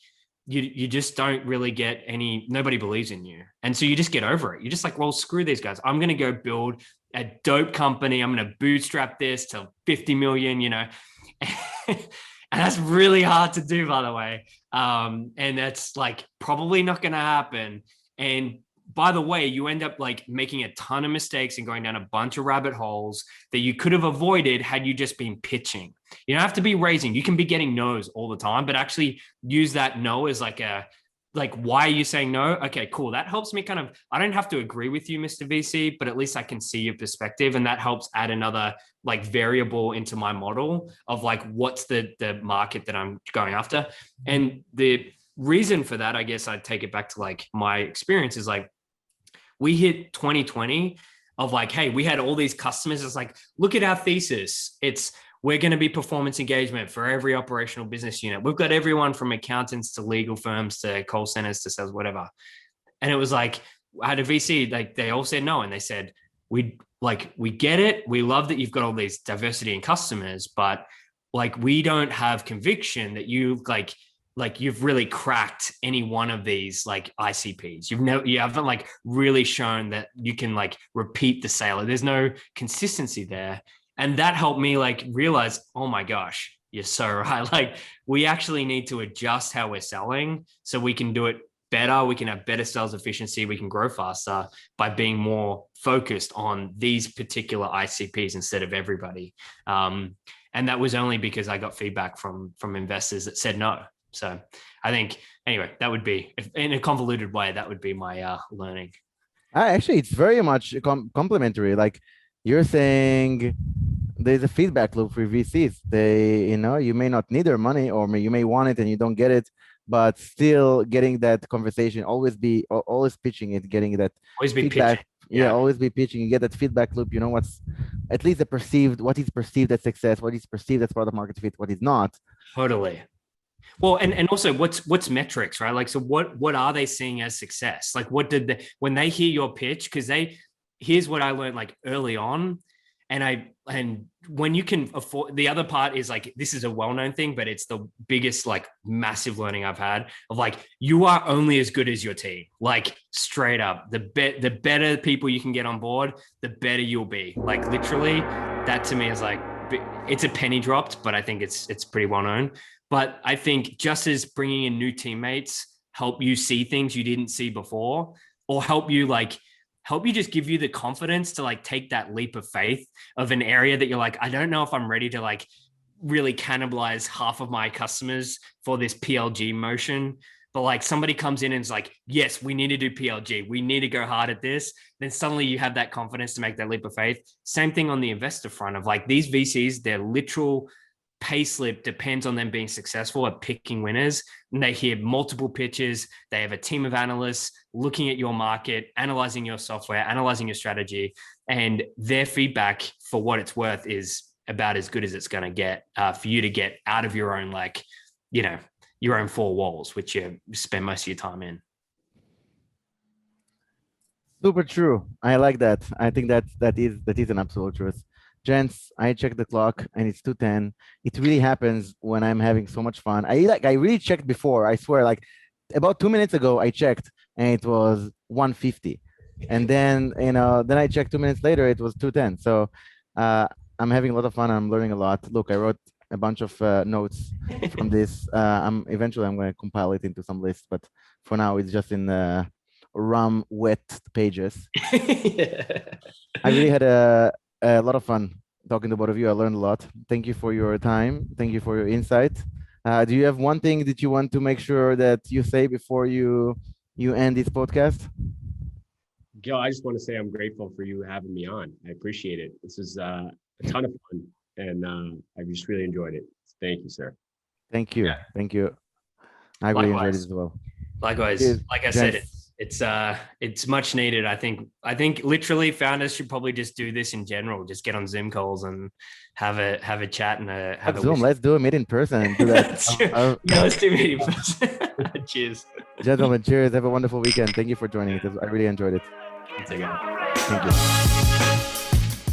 you just don't really get nobody believes in you. And so you just get over it. You're just like, well, screw these guys. I'm going to go build a dope company. I'm going to bootstrap this to 50 million, and that's really hard to do, by the way. And that's like probably not going to happen. And by the way, you end up like making a ton of mistakes and going down a bunch of rabbit holes that you could have avoided had you just been pitching. You don't have to be raising. You can be getting no's all the time, but actually use that no as like why are you saying no? Okay, cool. That helps me I don't have to agree with you, Mr. VC, but at least I can see your perspective. And that helps add another like variable into my model of like, what's the market that I'm going after? And the reason for that, I guess I'd take it back to like my experience is like, we hit 2020 of like, hey, we had all these customers. It's like, look at our thesis. We're going to be performance engagement for every operational business unit. We've got everyone from accountants to legal firms to call centers to sales, whatever. And it was like, I had a VC, like they all said no. And they said, we get it. We love that you've got all these diversity in customers, but like, we don't have conviction that you you've really cracked any one of these like ICPs. You haven't like really shown that you can like repeat the sale. There's no consistency there. And that helped me like realize, oh my gosh, you're so right. Like we actually need to adjust how we're selling so we can do it better. We can have better sales efficiency. We can grow faster by being more focused on these particular ICPs instead of everybody. And that was only because I got feedback from investors that said no. So I think, anyway, that would be, in a convoluted way, that would be my learning. Actually, it's very much complementary. Like you're saying, there's a feedback loop for VCs. You may not need their money, or you may want it and you don't get it, but still getting that conversation, always pitching it, getting that Always be feedback. pitching. Yeah, always be pitching and get that feedback loop. What's at least what is perceived as success, what is perceived as product market fit, what is not. Totally. Well, and also what's metrics, right? Like, so what are they seeing as success? Like, when they hear your pitch, because here's what I learned like early on. And when you can afford, the other part is like, this is a well-known thing, but it's the biggest, like massive learning I've had of like, you are only as good as your team, like straight up. The better people you can get on board, the better you'll be. Like literally that to me is like, it's a penny dropped, but I think it's pretty well known. But I think just as bringing in new teammates help you see things you didn't see before, or help you just give you the confidence to like take that leap of faith of an area that you're like, I don't know if I'm ready to like really cannibalize half of my customers for this PLG motion. But like somebody comes in and is like, yes, we need to do PLG. We need to go hard at this. Then suddenly you have that confidence to make that leap of faith. Same thing on the investor front of like these VCs, their literal pay slip depends on them being successful at picking winners. And they hear multiple pitches. They have a team of analysts looking at your market, analyzing your software, analyzing your strategy, and their feedback, for what it's worth, is about as good as it's going to get for you to get out of your own, like, your own four walls, which you spend most of your time in. Super true. I like that. I think that is an absolute truth. Gents, I checked the clock and it's 2:10. It really happens when I'm having so much fun. I really checked before. I swear, like about 2 minutes ago, I checked and it was 1:50. And then, then I checked 2 minutes later, it was 2:10. So I'm having a lot of fun. I'm learning a lot. Look, I wrote a bunch of notes from this. Eventually I'm going to compile it into some lists, but for now it's just in RAM wet pages. I really had a lot of fun talking to both of you. I learned a lot. Thank you for your time. Thank you for your insight. Do you have one thing that you want to make sure that you say before you end this podcast? Gil, I just want to say I'm grateful for you having me on. I appreciate it. This is a ton of fun, and I just really enjoyed it. Thank you, sir. Thank you. Yeah. Thank you. I really enjoyed it as well. Likewise. Cheers. Like I said, it's much needed. I think literally founders should probably just do this in general. Just get on Zoom calls and have a chat and have a Zoom. Let's do a meet in person and do that. Yeah, let's do a meet in person. Cheers. Gentlemen, cheers. Have a wonderful weekend. Thank you for joining us. I really enjoyed it. Thanks again. Thank you.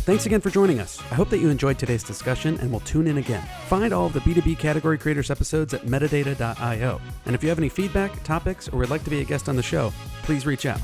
Thanks again for joining us. I hope that you enjoyed today's discussion and will tune in again. Find all of the B2B Category Creators episodes at Metadata.io. And if you have any feedback, topics, or would like to be a guest on the show, please reach out.